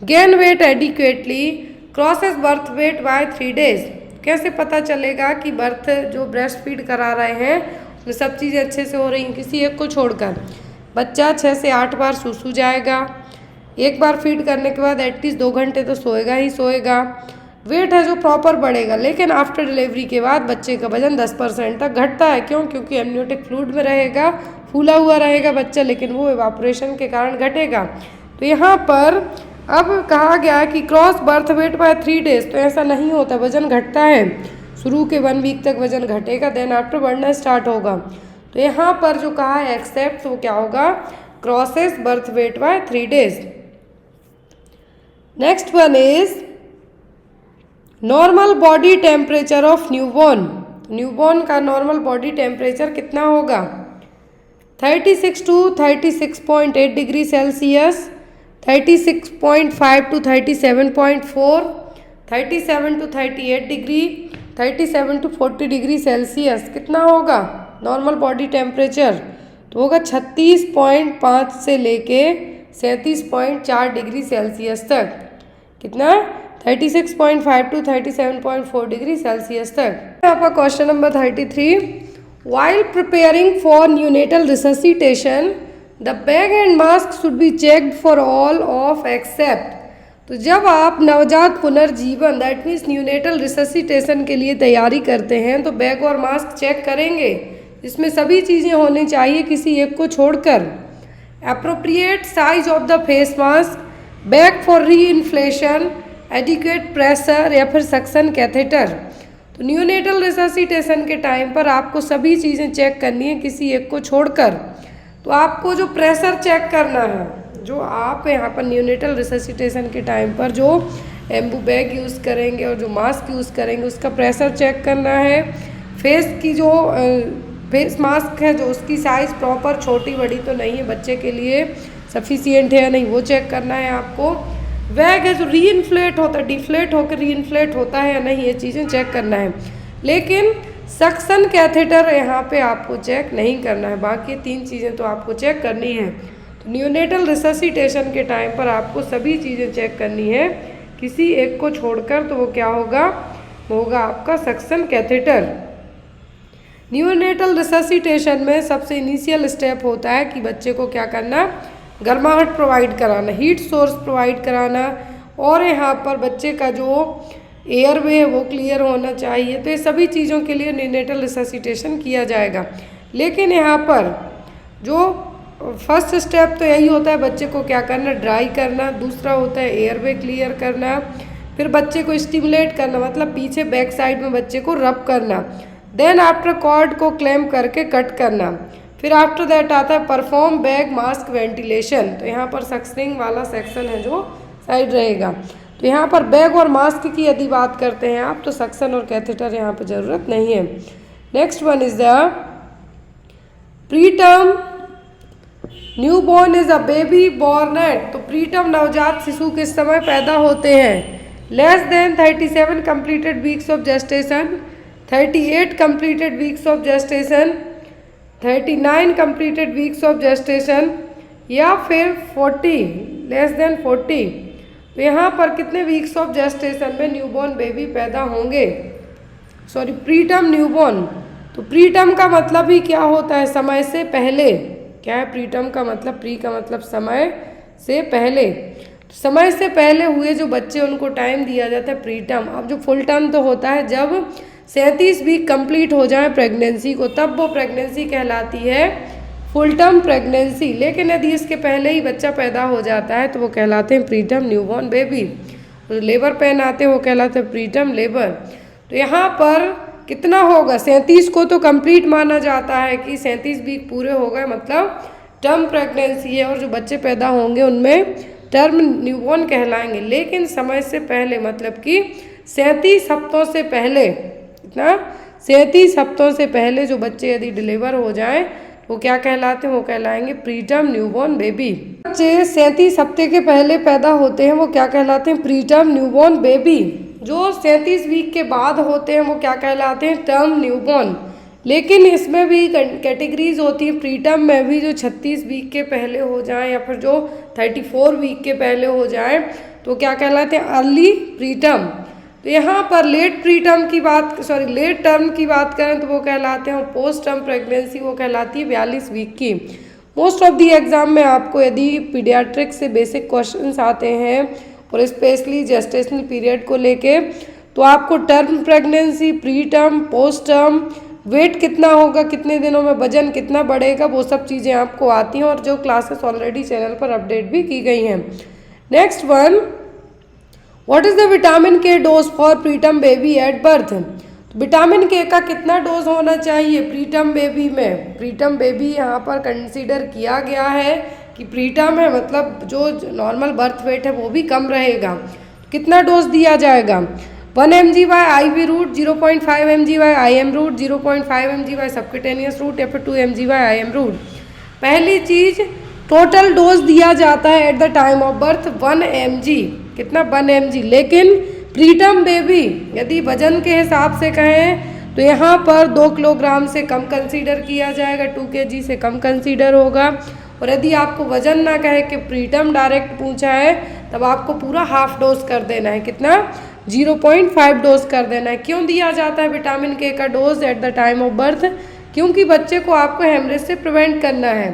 gain weight adequately, crosses birth weight by 3 days। कैसे पता चलेगा कि बर्थ जो ब्रेस्ट फीड करा रहे हैं उसमें सब चीज़ें अच्छे से हो रही हैं, किसी एक को छोड़कर? बच्चा 6 से 8 बार सूसू जाएगा, एक बार फीड करने के बाद एटलीस्ट 2 घंटे तो सोएगा ही सोएगा, वेट है जो प्रॉपर बढ़ेगा। लेकिन आफ्टर डिलीवरी के बाद बच्चे का वजन 10% तक घटता है। क्यों? क्योंकि एमनियोटिक फ्लूइड में रहेगा, फूला हुआ रहेगा बच्चा, लेकिन वो इवापोरेशन के कारण घटेगा। तो यहाँ पर अब कहा गया कि cross birth weight by 3 days, तो ऐसा नहीं होता, वजन घटता है। शुरू के 1 वीक तक वजन घटेगा, देन आफ्टर बढ़ना स्टार्ट होगा। तो यहाँ पर जो कहा है एक्सेप्ट, वो क्या होगा? Crosses birth weight by 3 days। Next one is normal body temperature of newborn. Newborn का नॉर्मल बॉडी टेम्परेचर कितना होगा? 36 to 36.8 degree Celsius, 36.5 to 37.4, 37 to 38 degree, 37 to 40 degree Celsius कितना होगा नॉर्मल बॉडी टेम्परेचर, तो होगा 36.5 से लेके 37.4 डिग्री सेल्सियस तक, कितना 36.5 टू 37.4 डिग्री सेल्सियस तक। आपका question number 33, while preparing for neonatal resuscitation the bag and mask should be checked for all of except. तो जब आप नवजात पुनर्जीवन दैट मीन्स न्यूनेटल रिससिटेशन के लिए तैयारी करते हैं तो बैग और मास्क चेक करेंगे, इसमें सभी चीज़ें होनी चाहिए किसी एक को छोड़कर। Appropriate size of the face mask, bag for री इन्फ्लेशन, एडिक्वेट प्रेशर या फिर सक्शन कैथेटर। तो न्यूनेटल रिससिटेशन के टाइम पर आपको सभी चीज़ें चेक करनी है किसी एक को छोड़कर। तो आपको जो प्रेशर चेक करना है, जो आप यहाँ पर न्यूनेटल रिससिटेशन के टाइम पर जो एम्बू बैग यूज़ करेंगे और जो मास्क यूज़ करेंगे उसका प्रेशर चेक करना है। फेस की जो फेस मास्क है जो उसकी साइज़ प्रॉपर छोटी बड़ी तो नहीं है, बच्चे के लिए सफिशिएंट है या नहीं वो चेक करना है आपको। बैग है जो री इन्फ्लेट होता है, डिफ्लेट होकर री इन्फ्लेट होता है या नहीं, ये चीज़ें चेक करना है। लेकिन सक्शन कैथेटर यहाँ पे आपको चेक नहीं करना है, बाकी 3 चीज़ें तो आपको चेक करनी है। तो न्यूनेटल रिससिटेशन के टाइम पर आपको सभी चीज़ें चेक करनी है किसी एक को छोड़कर, तो वो क्या होगा, होगा आपका सक्शन कैथेटर। न्यूनेटल रिससिटेशन में सबसे इनिशियल स्टेप होता है कि बच्चे को क्या करना, गर्माहट प्रोवाइड कराना, हीट सोर्स प्रोवाइड कराना, और यहाँ पर बच्चे का जो एयरवे है वो क्लियर होना चाहिए। तो ये सभी चीज़ों के लिए न्यूनेटल रिससिटेशन किया जाएगा। लेकिन यहाँ पर जो फर्स्ट स्टेप तो यही होता है बच्चे को क्या करना, ड्राई करना, दूसरा होता है एयरवे क्लियर करना, फिर बच्चे को स्टिमुलेट करना मतलब पीछे बैक साइड में बच्चे को रब करना, देन आफ्टर कॉर्ड को क्लैम्प करके कट करना, फिर आफ्टर दैट आता है परफॉर्म बैग मास्क वेंटिलेशन। तो यहाँ पर सक्शनिंग वाला सेक्शन है जो साइड रहेगा। तो यहाँ पर बैग और मास्क की यदि बात करते हैं आप तो सक्शन और कैथेटर यहाँ पर ज़रूरत नहीं है। Next one is the preterm newborn is a baby born at. तो प्रीटर्म नवजात शिशु किस समय पैदा होते हैं, less than 37 completed weeks of gestation, 38 completed weeks of gestation, 39 completed weeks of gestation, या फिर 40 लेस देन 40। तो यहाँ पर कितने वीक्स ऑफ जेस्टेशन में न्यूबॉर्न बेबी पैदा होंगे, सॉरी प्रीटर्म न्यूबॉर्न। तो प्रीटर्म का मतलब ही क्या होता है, समय से पहले। क्या है प्रीटर्म का मतलब, प्री का मतलब समय से पहले, तो समय से पहले हुए जो बच्चे उनको टाइम दिया जाता है प्रीटर्म। अब जो फुल टर्म तो होता है जब 37 वीक कंप्लीट हो जाए प्रेगनेंसी को, तब वो प्रेगनेंसी कहलाती है फुल टर्म प्रेगनेंसी। लेकिन यदि इसके पहले ही बच्चा पैदा हो जाता है तो वो कहलाते हैं प्रीटर्म न्यूबॉर्न बेबी। तो लेबर पेन आते हैं वो कहलाते हैं प्रीटर्म लेबर। तो यहाँ पर कितना होगा, 37 को तो कंप्लीट माना जाता है कि 37 वीक पूरे हो गए मतलब टर्म प्रेगनेंसी है, और जो बच्चे पैदा होंगे उनमें टर्म न्यूबॉर्न कहलाएंगे। लेकिन समय से पहले मतलब कि 37 हफ्तों से पहले, इतना 37 हफ्तों से पहले जो बच्चे यदि डिलीवर हो जाएं वो क्या कहलाते हैं, वो कहलाएंगे प्रीटर्म न्यूबॉर्न बेबी। बच्चे 37 हफ्ते के पहले पैदा होते हैं वो क्या कहलाते हैं, प्रीटर्म न्यूबॉर्न बेबी। जो 37 वीक के बाद होते हैं वो क्या कहलाते हैं, टर्म न्यूबॉर्न। लेकिन इसमें भी कैटेगरीज होती है, प्रीटर्म में भी जो 36 वीक के पहले हो जाएं या फिर जो 34 वीक के पहले हो जाएं तो क्या कहलाते हैं, अर्ली प्रीटर्म। तो यहाँ पर लेट प्रीटर्म की बात, सॉरी लेट टर्म की बात करें तो वो कहलाते हैं पोस्ट टर्म प्रेगनेंसी, वो कहलाती है 42 वीक की। मोस्ट ऑफ दी एग्जाम में आपको यदि पीडियाट्रिक्स से बेसिक क्वेश्चंस आते हैं और स्पेशली जेस्टेशनल पीरियड को लेके, तो आपको term pregnancy, pre term, post term, weight कितना होगा, कितने दिनों में वजन कितना बढ़ेगा, वो सब चीज़ें आपको आती हैं और जो क्लासेस ऑलरेडी चैनल पर अपडेट भी की गई हैं। Next one, what is the vitamin K dose for preterm baby at birth. Vitamin K का कितना डोज होना चाहिए प्रीटर्म बेबी में। प्रीटर्म बेबी यहाँ पर कंसीडर किया गया है कि प्रीटर्म है मतलब जो नॉर्मल बर्थ वेट है वो भी कम रहेगा। कितना डोज दिया जाएगा, 1 mg by IV route, 0.5 mg by IM route, 0.5 mg by subcutaneous route या फिर 2 mg बाय IM रूट। पहली चीज़ टोटल डोज दिया जाता है eight the time of birth 1 mg, कितना 1 mg। लेकिन प्रीटम बेबी यदि वजन के हिसाब से कहें तो यहाँ पर 2 किलोग्राम से कम कंसीडर किया जाएगा, 2 kg से कम कंसीडर होगा। और यदि आपको वजन ना कहे कि प्रीटम डायरेक्ट पूछा है तब आपको पूरा हाफ डोज कर देना है। कितना? 0.5 डोज कर देना है। क्यों दिया जाता है विटामिन के का dose eight the time of birth? क्योंकि बच्चे को आपको हेमरेज से प्रिवेंट करना है।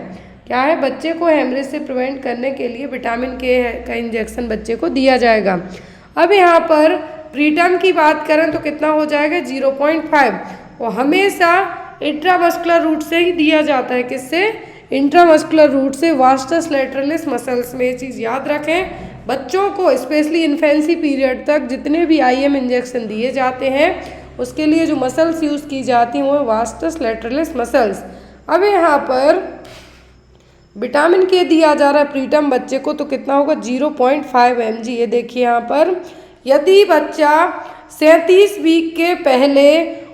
क्या है? बच्चे को हेमरेज से प्रिवेंट करने के लिए विटामिन के का इंजेक्शन बच्चे को दिया जाएगा। अब यहाँ पर प्रीटम की बात करें तो कितना हो जाएगा? 0.5। और हमेशा इंट्रामस्कुलर रूट से ही दिया जाता है। किससे? इंट्रामस्कुलर रूट से, वास्टस लैटरलिस मसल्स में। ये चीज़ याद रखें। बच्चों को स्पेशली इन्फेंसी पीरियड तक जितने भी IM इंजेक्शन दिए जाते हैं उसके लिए जो मसल्स यूज़ की जाती हैं वो वास्टस लैटरलिस मसल्स। अब यहाँ पर विटामिन के दिया जा रहा है प्रीटम बच्चे को तो कितना होगा? 0.5 mg। ये देखिए यहाँ पर यदि बच्चा 37 वीक के पहले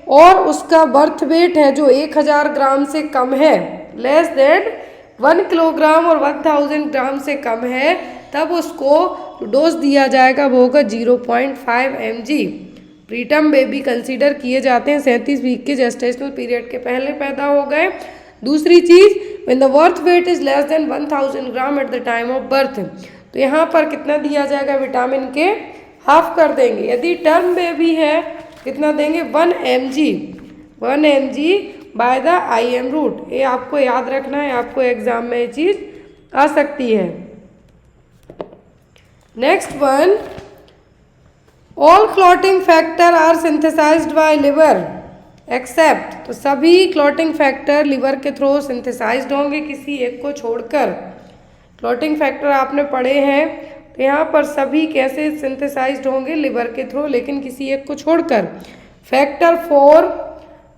और उसका बर्थ वेट है जो 1000 ग्राम से कम है, लेस देन 1 किलोग्राम और 1000 ग्राम से कम है, तब उसको डोज दिया जाएगा वो होगा 0.5 mg। प्रीटम बेबी कंसीडर किए जाते हैं 37 वीक के जेस्टेशनल पीरियड के पहले पैदा हो गए। दूसरी चीज़, when the birth weight is less than 1000 gram at the time of birth, तो यहाँ पर कितना दिया जाएगा? विटामिन के हाफ कर देंगे। यदि टर्म बेबी है कितना देंगे? 1 mg by the IM route. ये आपको याद रखना है, आपको एग्जाम में ये चीज़ आ सकती है। Next one, all clotting factor are synthesised by liver except, तो सभी क्लॉटिंग फैक्टर लिवर के थ्रू सिंथेसाइज्ड होंगे किसी एक को छोड़कर। क्लॉटिंग फैक्टर आपने पढ़े हैं तो यहाँ पर सभी कैसे सिंथेसाइज्ड होंगे? लिवर के थ्रू, लेकिन किसी एक को छोड़कर। फैक्टर 4,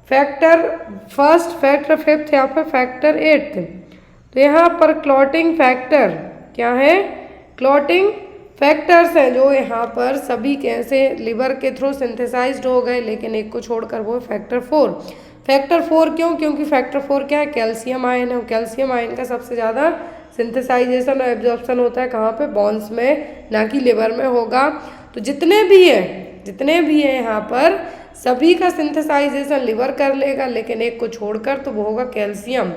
फैक्टर फर्स्ट, फैक्टर 5 या फिर फैक्टर 8। तो यहाँ पर क्लॉटिंग फैक्टर क्या है? क्लॉटिंग फैक्टर्स हैं जो यहाँ पर सभी कैसे लिवर के थ्रू सिंथेसाइज्ड हो गए, लेकिन एक को छोड़कर, वो फैक्टर 4। फैक्टर 4 क्यों? क्योंकि फैक्टर 4 क्या है? कैल्शियम आयन है। कैल्शियम आयन का सबसे ज़्यादा सिंथेसाइजेशन और एब्जॉर्प्शन होता है कहाँ पे? बोन्स में, ना कि लिवर में होगा। तो जितने भी हैं यहाँ पर सभी का सिंथेसाइजेशन लिवर कर लेगा, लेकिन एक को छोड़कर, तो वो होगा कैल्शियम।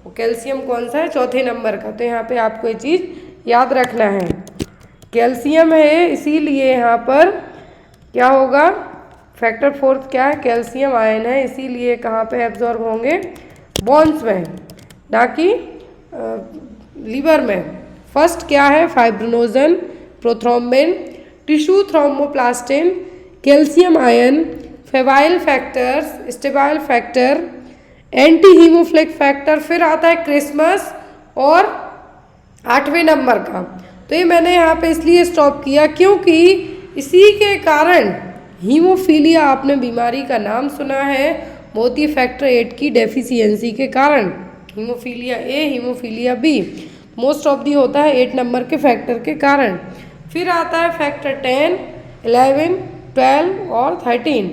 वो कैल्शियम कौन सा है? चौथे नंबर का। तो यहाँ पे आपको ये चीज़ याद रखना है, कैल्शियम है, इसीलिए यहाँ पर क्या होगा? फैक्टर 4 क्या है? कैल्शियम आयन है, इसीलिए कहाँ पे एब्जॉर्ब होंगे? बोन्स में, ना कि लीवर में। फर्स्ट क्या है? Fibrinogen, prothrombin, tissue thromboplastin, calcium ion, labile factors, stable factor, anti haemophilic factor. फिर आता है क्रिसमस और 8वें नंबर का। तो ये मैंने यहाँ पे इसलिए स्टॉप किया क्योंकि इसी के कारण हीमोफीलिया, आपने बीमारी का नाम सुना है, मोती फैक्टर 8 की डेफिशिएंसी के कारण। Haemophilia A, haemophilia B, most of the होता है 8 नंबर के फैक्टर के कारण। फिर आता है फैक्टर 10, 11, 12 और 13।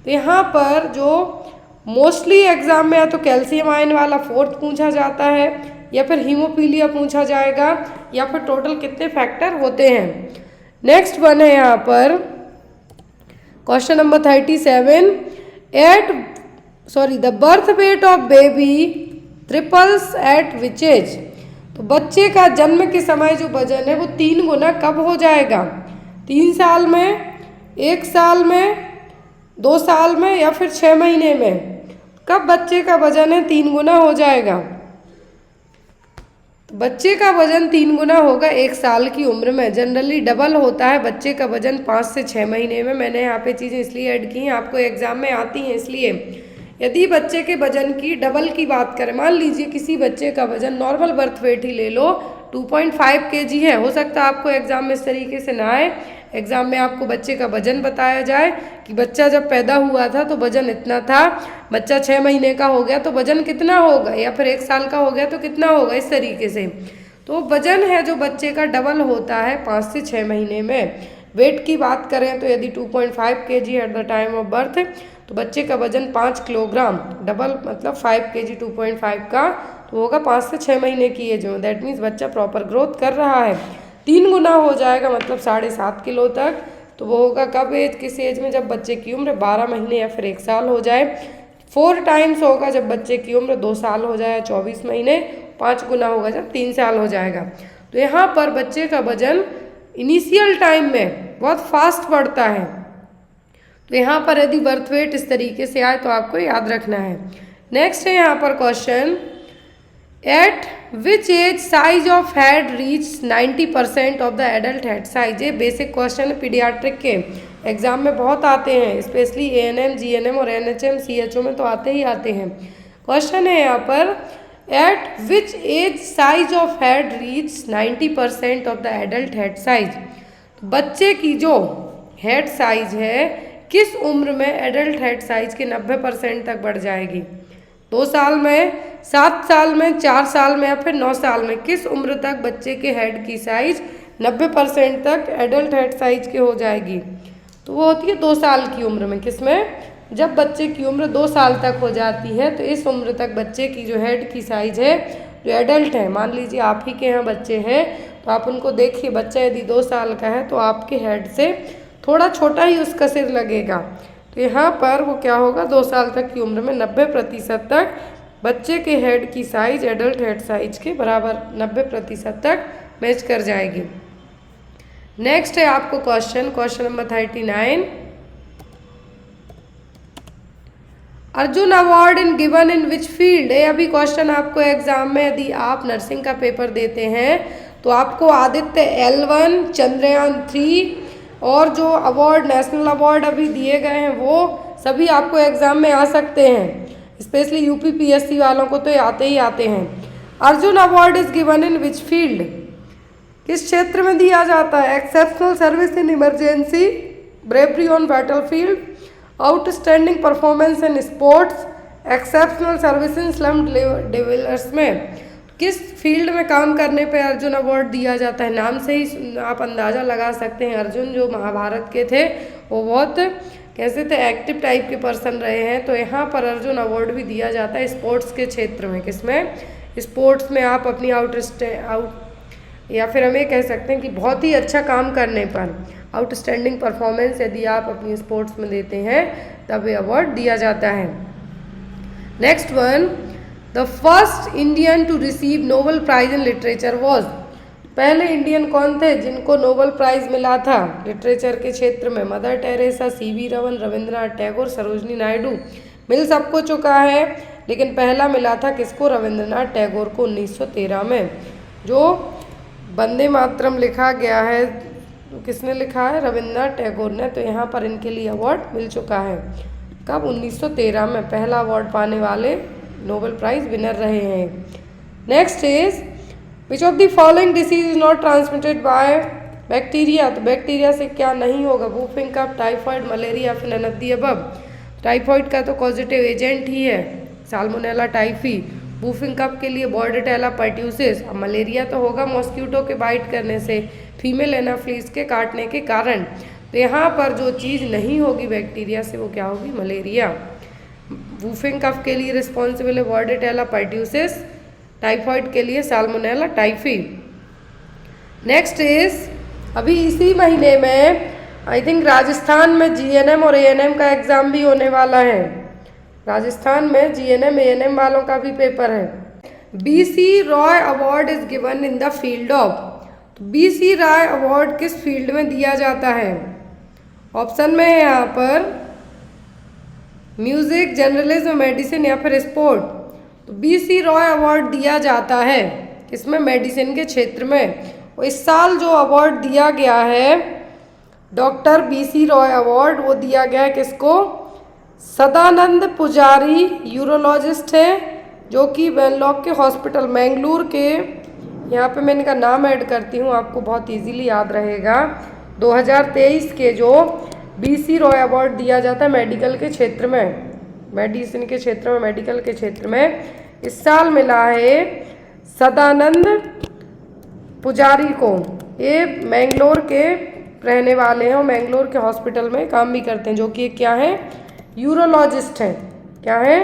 तो यहाँ पर जो मोस्टली एग्जाम में या तो कैल्शियम आयन वाला 4th पूछा जाता है, या फिर हीमोफीलिया पूछा जाएगा, या फिर टोटल कितने फैक्टर होते हैं। नेक्स्ट वन है यहाँ पर question number 37, the birth weight of baby triplets at which age. तो बच्चे का जन्म के समय जो वजन है वो 3 गुना कब हो जाएगा? 3 साल में, 1 साल में, 2 साल में, या फिर 6 महीने में? कब बच्चे का वजन है 3 गुना हो जाएगा? तो बच्चे का वजन 3 गुना होगा 1 साल की उम्र में। जनरली डबल होता है बच्चे का वजन 5 से 6 महीने में। मैंने यहाँ पे चीज़ें इसलिए ऐड की हैं, आपको एग्जाम में आती हैं इसलिए। यदि बच्चे के वजन की डबल की बात करें, मान लीजिए किसी बच्चे का वजन नॉर्मल बर्थ वेट ही ले लो 2.5 kg है, हो सकता है आपको एग्जाम में इस तरीके से ना आए, एग्जाम में आपको बच्चे का वजन बताया जाए कि बच्चा जब पैदा हुआ था तो वजन इतना था, बच्चा 6 महीने का हो गया तो वजन कितना होगा, या फिर 1 साल का हो गया तो कितना होगा, इस तरीके से। तो वजन है जो बच्चे का डबल होता है 5 से 6 महीने में। वेट की बात करें तो यदि 2.5 kg eight the time of birth, तो बच्चे का वजन 5 किलोग्राम, डबल मतलब 5 kg 2.5 का, तो होगा 5 से 6 महीने की एज में। दैट मीन्स बच्चा प्रॉपर ग्रोथ कर रहा है। 3 गुना हो जाएगा मतलब 7.5 किलो तक। तो वो होगा कब एज, किस एज में, जब बच्चे की उम्र 12 महीने या फिर 1 साल हो जाए। 4 टाइम्स होगा जब बच्चे की उम्र 2 साल हो जाए, 24 महीने। 5 गुना होगा जब 3 साल हो जाएगा। तो यहाँ पर बच्चे का वजन इनिशियल टाइम में बहुत फास्ट बढ़ता है। तो यहाँ पर यदि बर्थ वेट इस तरीके से आए तो आपको याद रखना है। नेक्स्ट है यहाँ पर question, at which age size of head reach 90% of the adult head size. ये बेसिक क्वेश्चन पीडियाट्रिक के एग्जाम में बहुत आते हैं, स्पेशली ANM, GNM और NHM CHO में तो आते ही आते हैं। क्वेश्चन है यहाँ पर, at which age size of head reach 90% of the adult head size. बच्चे की जो हेड साइज है किस उम्र में एडल्ट हेड साइज के 90% तक बढ़ जाएगी? 2 साल में, 7 साल में, 4 साल में या फिर 9 साल में? किस उम्र तक बच्चे के हेड की साइज 90% तक एडल्ट हेड साइज के हो जाएगी? तो वो होती है 2 साल की उम्र में। किसमें? जब बच्चे की उम्र 2 साल तक हो जाती है तो इस उम्र तक बच्चे की जो हेड की साइज है, जो एडल्ट है, मान लीजिए आप ही के यहाँ बच्चे हैं तो आप उनको देखिए, बच्चा यदि 2 साल का है तो आपके हेड से थोड़ा छोटा ही उसका सिर लगेगा। तो यहाँ पर वो क्या होगा, 2 साल तक की उम्र में 90% तक बच्चे के हेड की साइज एडल्ट हेड साइज के बराबर 90% तक मैच कर जाएगी। नेक्स्ट है आपको question number 39, Arjun award in given in which field. ये अभी क्वेश्चन आपको एग्जाम में, यदि आप नर्सिंग का पेपर देते हैं तो आपको आदित्य L1, चंद्रयान 3 और जो अवार्ड, नेशनल अवार्ड अभी दिए गए हैं वो सभी आपको एग्जाम में आ सकते हैं। स्पेशली UPPSC वालों को तो आते ही आते हैं। Arjun award is given in which field. किस क्षेत्र में दिया जाता है? Exceptional service in emergency, bravery on battlefield, outstanding performance in sports, exceptional service in slum dwellers में। किस फील्ड में काम करने पे अर्जुन अवार्ड दिया जाता है? नाम से ही आप अंदाज़ा लगा सकते हैं। अर्जुन जो महाभारत के थे वो बहुत कैसे थे, एक्टिव टाइप के पर्सन रहे हैं। तो यहाँ पर अर्जुन अवार्ड भी दिया जाता है स्पोर्ट्स के क्षेत्र में। किसमें? स्पोर्ट्स में आप अपनी या फिर हम ये कह सकते हैं कि बहुत ही अच्छा काम करने पर, आउटस्टैंडिंग परफॉर्मेंस यदि आप अपनी स्पोर्ट्स में देते हैं तब ये अवार्ड दिया जाता है। Next one, the first Indian to receive Nobel prize in literature was. पहले इंडियन कौन थे जिनको नोबेल प्राइज मिला था लिटरेचर के क्षेत्र में? Mother Teresa, CV Raman, Rabindranath Tagore, Sarojini Naidu. मिल सबको चुका है, लेकिन पहला मिला था किसको? रविंद्रनाथ टैगोर को 1913 में। जो वंदे मातरम लिखा गया है तो किसने लिखा है? रविंद्रनाथ टैगोर ने। तो यहाँ पर इनके लिए अवार्ड मिल चुका है। कब? 1913 में पहला अवार्ड पाने वाले नोबेल प्राइज विनर रहे हैं। Next is, which of the following disease is not transmitted by bacteria. तो बैक्टीरिया से क्या नहीं होगा? वुफिंग कफ, टाइफाइड, मलेरिया, फिर none of the above. Typhoid का तो पॉजिटिव एजेंट ही है साल्मोनेला टाइफी। वुफिंग कफ के लिए बॉर्डेटेला पर्ट्यूसिस। अब मलेरिया तो होगा मॉस्किटो के बाइट करने से, फीमेल एनाफ्लीस के काटने के कारण। तो यहाँ पर जो चीज़ नहीं होगी बैक्टीरिया से वो क्या होगी? मलेरिया। वुफिंग कफ के लिए रिस्पॉन्सिबल है बॉर्डेटेला पर्ट्यूसिस, टाइफाइड के लिए साल्मोनेला टाइफी। नेक्स्ट इज, अभी इसी महीने में आई थिंक राजस्थान में GNM और ANM का एग्ज़ाम भी होने वाला है। राजस्थान में GNM ANM वालों का भी पेपर है। BC Roy award is given in the field of. तो BC रॉय अवार्ड किस फील्ड में दिया जाता है? ऑप्शन में है यहाँ पर म्यूजिक, जर्नलिज्म, मेडिसिन या फिर स्पोर्ट। तो BC रॉय अवार्ड दिया जाता है किसमें? मेडिसिन के क्षेत्र में। और इस साल जो अवार्ड दिया गया है डॉक्टर BC रॉय अवार्ड, वो दिया गया है किसको? सदानंद पुजारी, यूरोलॉजिस्ट हैं जो कि वेनलॉक के हॉस्पिटल मैंगलोर के, यहाँ पे मैं इनका नाम ऐड करती हूँ आपको बहुत इजीली याद रहेगा। 2023 के जो BC रॉय अवार्ड दिया जाता है मेडिकल के क्षेत्र में, मेडिसिन के क्षेत्र में, मेडिकल के क्षेत्र में, इस साल मिला है सदानंद पुजारी को। ये मैंगलोर के रहने वाले हैं और मैंगलोर के हॉस्पिटल में काम भी करते हैं, जो कि क्या है? यूरोलॉजिस्ट हैं। क्या है?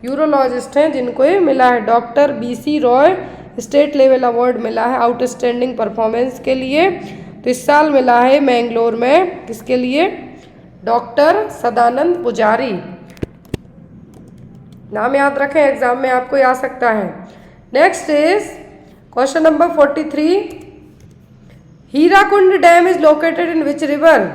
यूरोलॉजिस्ट हैं, जिनको ये मिला है doctor BC Roy state level award मिला है आउटस्टैंडिंग परफॉर्मेंस के लिए। तो इस साल मिला है मैंगलोर में, किसके लिए? डॉक्टर सदानंद पुजारी। नाम याद रखें, एग्जाम में आपको आ सकता है। Next is question number 43। Hirakud dam is located in which river?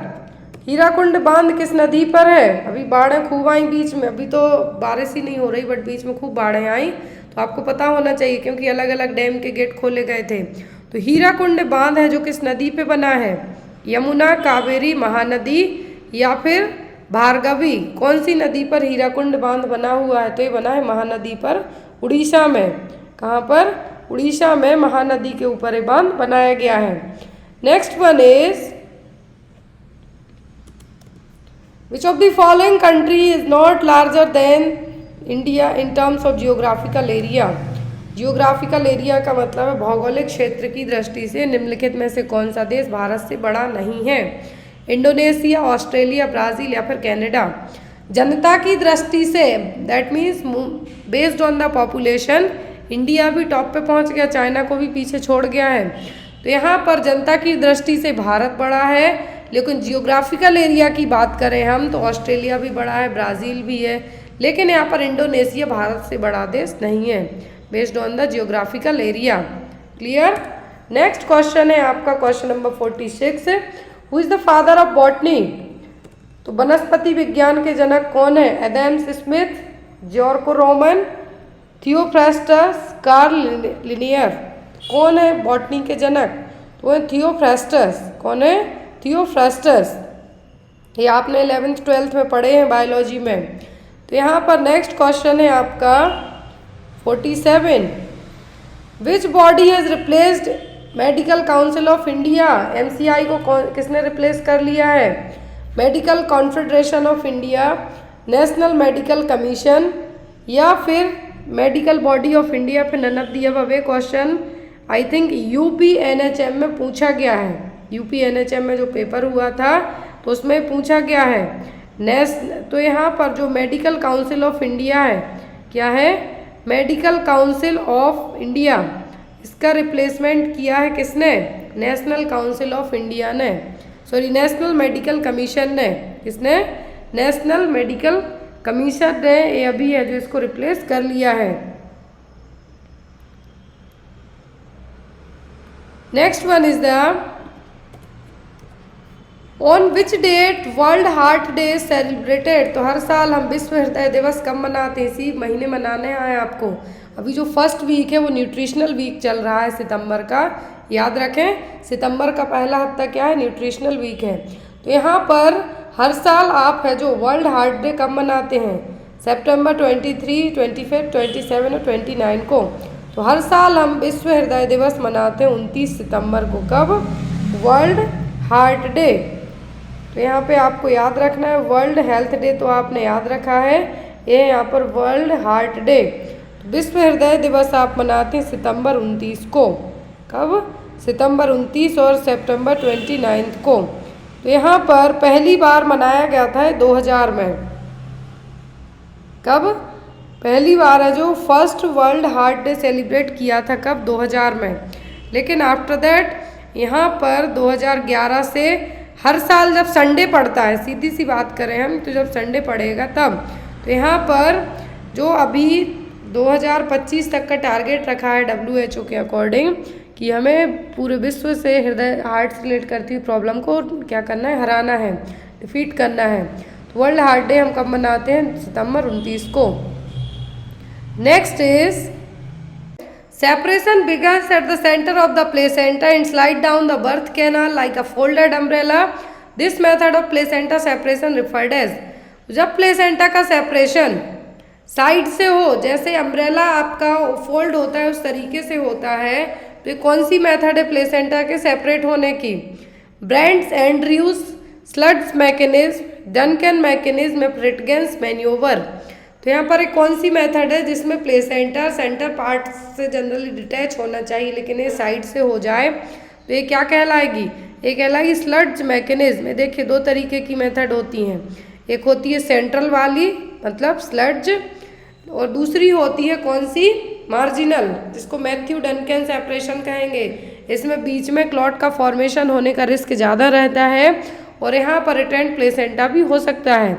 Hirakud बांध किस नदी पर है? अभी बाढ़ें खूब आई बीच में, अभी तो बारिश ही नहीं हो रही बट बीच में खूब बाढ़ें आई, तो आपको पता होना चाहिए क्योंकि अलग अलग डैम के गेट खोले गए थे। तो हीराकुंड बांध है जो किस नदी पे बना है? यमुना, कावेरी, महानदी या फिर भार्गवी? कौन सी नदी पर हीराकुंड बांध बना हुआ है? तो ये बना है महानदी पर, उड़ीसा में। कहाँ पर? उड़ीसा में महानदी के ऊपर ये बांध बनाया गया है। Next one is which of the following country is not larger than India in terms of geographical area? Geographical area का मतलब है भौगोलिक क्षेत्र की दृष्टि से निम्नलिखित में से कौन सा देश भारत से बड़ा नहीं है? इंडोनेशिया, ऑस्ट्रेलिया, ब्राज़ील या फिर कनाडा? जनता की दृष्टि say that means based on the population India भी टॉप पे पहुंच गया, चाइना को भी पीछे छोड़ गया है। तो यहाँ पर जनता की दृष्टि से भारत बड़ा है, लेकिन जियोग्राफिकल एरिया की बात करें हम तो ऑस्ट्रेलिया भी बड़ा है, ब्राज़ील भी है, लेकिन यहाँ पर इंडोनेशिया भारत से बड़ा देश नहीं है based on the geographical area. Clear? Next question है आपका question number 46। Who is the father of botany? तो वनस्पति विज्ञान के जनक कौन है? Adam Smith, George Roman, Theophrastus, Carl Linnaeus? कौन है बॉटनी के जनक? तो है थियोफ्रास्टस। कौन है? थियोफ्रास्टस। ये आपने 11th 12th में पढ़े हैं बायोलॉजी में। तो यहाँ पर नेक्स्ट क्वेश्चन है आपका 47। Which body has replaced Medical Council of India? MCI को किसने रिप्लेस कर लिया है? Medical Confederation of India, National Medical Commission या फिर मेडिकल बॉडी ऑफ इंडिया? फिर none of the above. Question I think UPNHM में पूछा गया है। UPNHM में जो पेपर हुआ था तो उसमें पूछा गया है। तो यहाँ पर जो मेडिकल काउंसिल ऑफ इंडिया है, क्या है? मेडिकल काउंसिल ऑफ इंडिया, इसका रिप्लेसमेंट किया है किसने? नेशनल काउंसिल ऑफ इंडिया ने, सॉरी नेशनल मेडिकल कमीशन ने। किसने? नेशनल मेडिकल कमीशन ने ये अभी है जो इसको रिप्लेस कर लिया है। Next one is the on which date World Heart Day celebrated? तो हर साल हम विश्व हृदय दिवस कब मनाते हैं? इसी महीने मनाने हैं आपको। अभी जो फर्स्ट वीक है वो न्यूट्रिशनल वीक चल रहा है सितंबर का, याद रखें। सितंबर का पहला हफ्ता क्या है? न्यूट्रिशनल वीक है। तो यहाँ पर हर साल आप है जो वर्ल्ड हार्ट डे कब मनाते हैं? सितंबर 23, 25, 27 और 29 को। तो हर साल हम विश्व हृदय दिवस मनाते हैं 29 सितंबर को। कब? World Heart day. तो यहाँ पे आपको याद रखना है वर्ल्ड हेल्थ डे तो आपने याद रखा है, ये यहाँ पर वर्ल्ड हार्ट डे। विश्व हृदय दिवस आप मनाते हैं सितंबर 29 को। कब? सितंबर 29 और सितंबर 29 को। तो यहाँ पर पहली बार मनाया गया था 2000 में। कब? पहली बार है जो first world Heart day celebrate किया था कब? 2000 में। लेकिन आफ्टर दैट यहाँ पर 2011 से हर साल जब संडे पड़ता है, सीधी सी बात करें हम तो जब संडे पड़ेगा तब, तो यहाँ पर जो अभी 2025 तक का टारगेट रखा है WHO के अकॉर्डिंग कि हमें पूरे विश्व से हृदय हार्ट से रिलेट करती हुई प्रॉब्लम को क्या करना है? हराना है, डिफीट करना है। तो वर्ल्ड हार्ट डे हम कब मनाते हैं? सितंबर 29 को। Next is separation begins at the center of the placenta and slide down the birth canal like a folded umbrella. This method of placenta separation referred as। जब placenta का separation side से हो, जैसे अम्ब्रेला आपका fold होता है उस तरीके से होता है, तो ये कौन सी मेथड है प्लेसेंटा के सेपरेट होने की? Brandt's Andrews Schultze's mechanism, Duncan mechanism, Fritsch manoeuvre. तो यहाँ पर एक कौन सी मेथड है जिसमें प्लेसेंटा सेंटर पार्ट से जनरली डिटैच होना चाहिए लेकिन ये साइड से हो जाए, तो ये क्या कहलाएगी? ये कहलाएगी स्लट्स मैकेनिज्म। देखिए दो तरीके की मेथड होती हैं, एक होती है सेंट्रल वाली मतलब स्लट्ज, और दूसरी होती है कौन सी? मार्जिनल, जिसको मैथ्यू डनकन सेपरेशन कहेंगे। इसमें बीच में क्लॉट का फॉर्मेशन होने का रिस्क ज़्यादा रहता है और यहाँ पर रिटेंट प्लेसेंटा भी हो सकता है।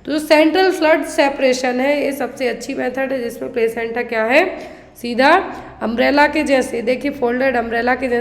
तो जो सेंट्रल फ्लड सेपरेशन है ये सबसे अच्छी मेथड है, जिसमें प्लेसेंटा क्या है, सीधा अम्ब्रेला के जैसे, देखिए फोल्डेड अम्ब्रेला के जैसे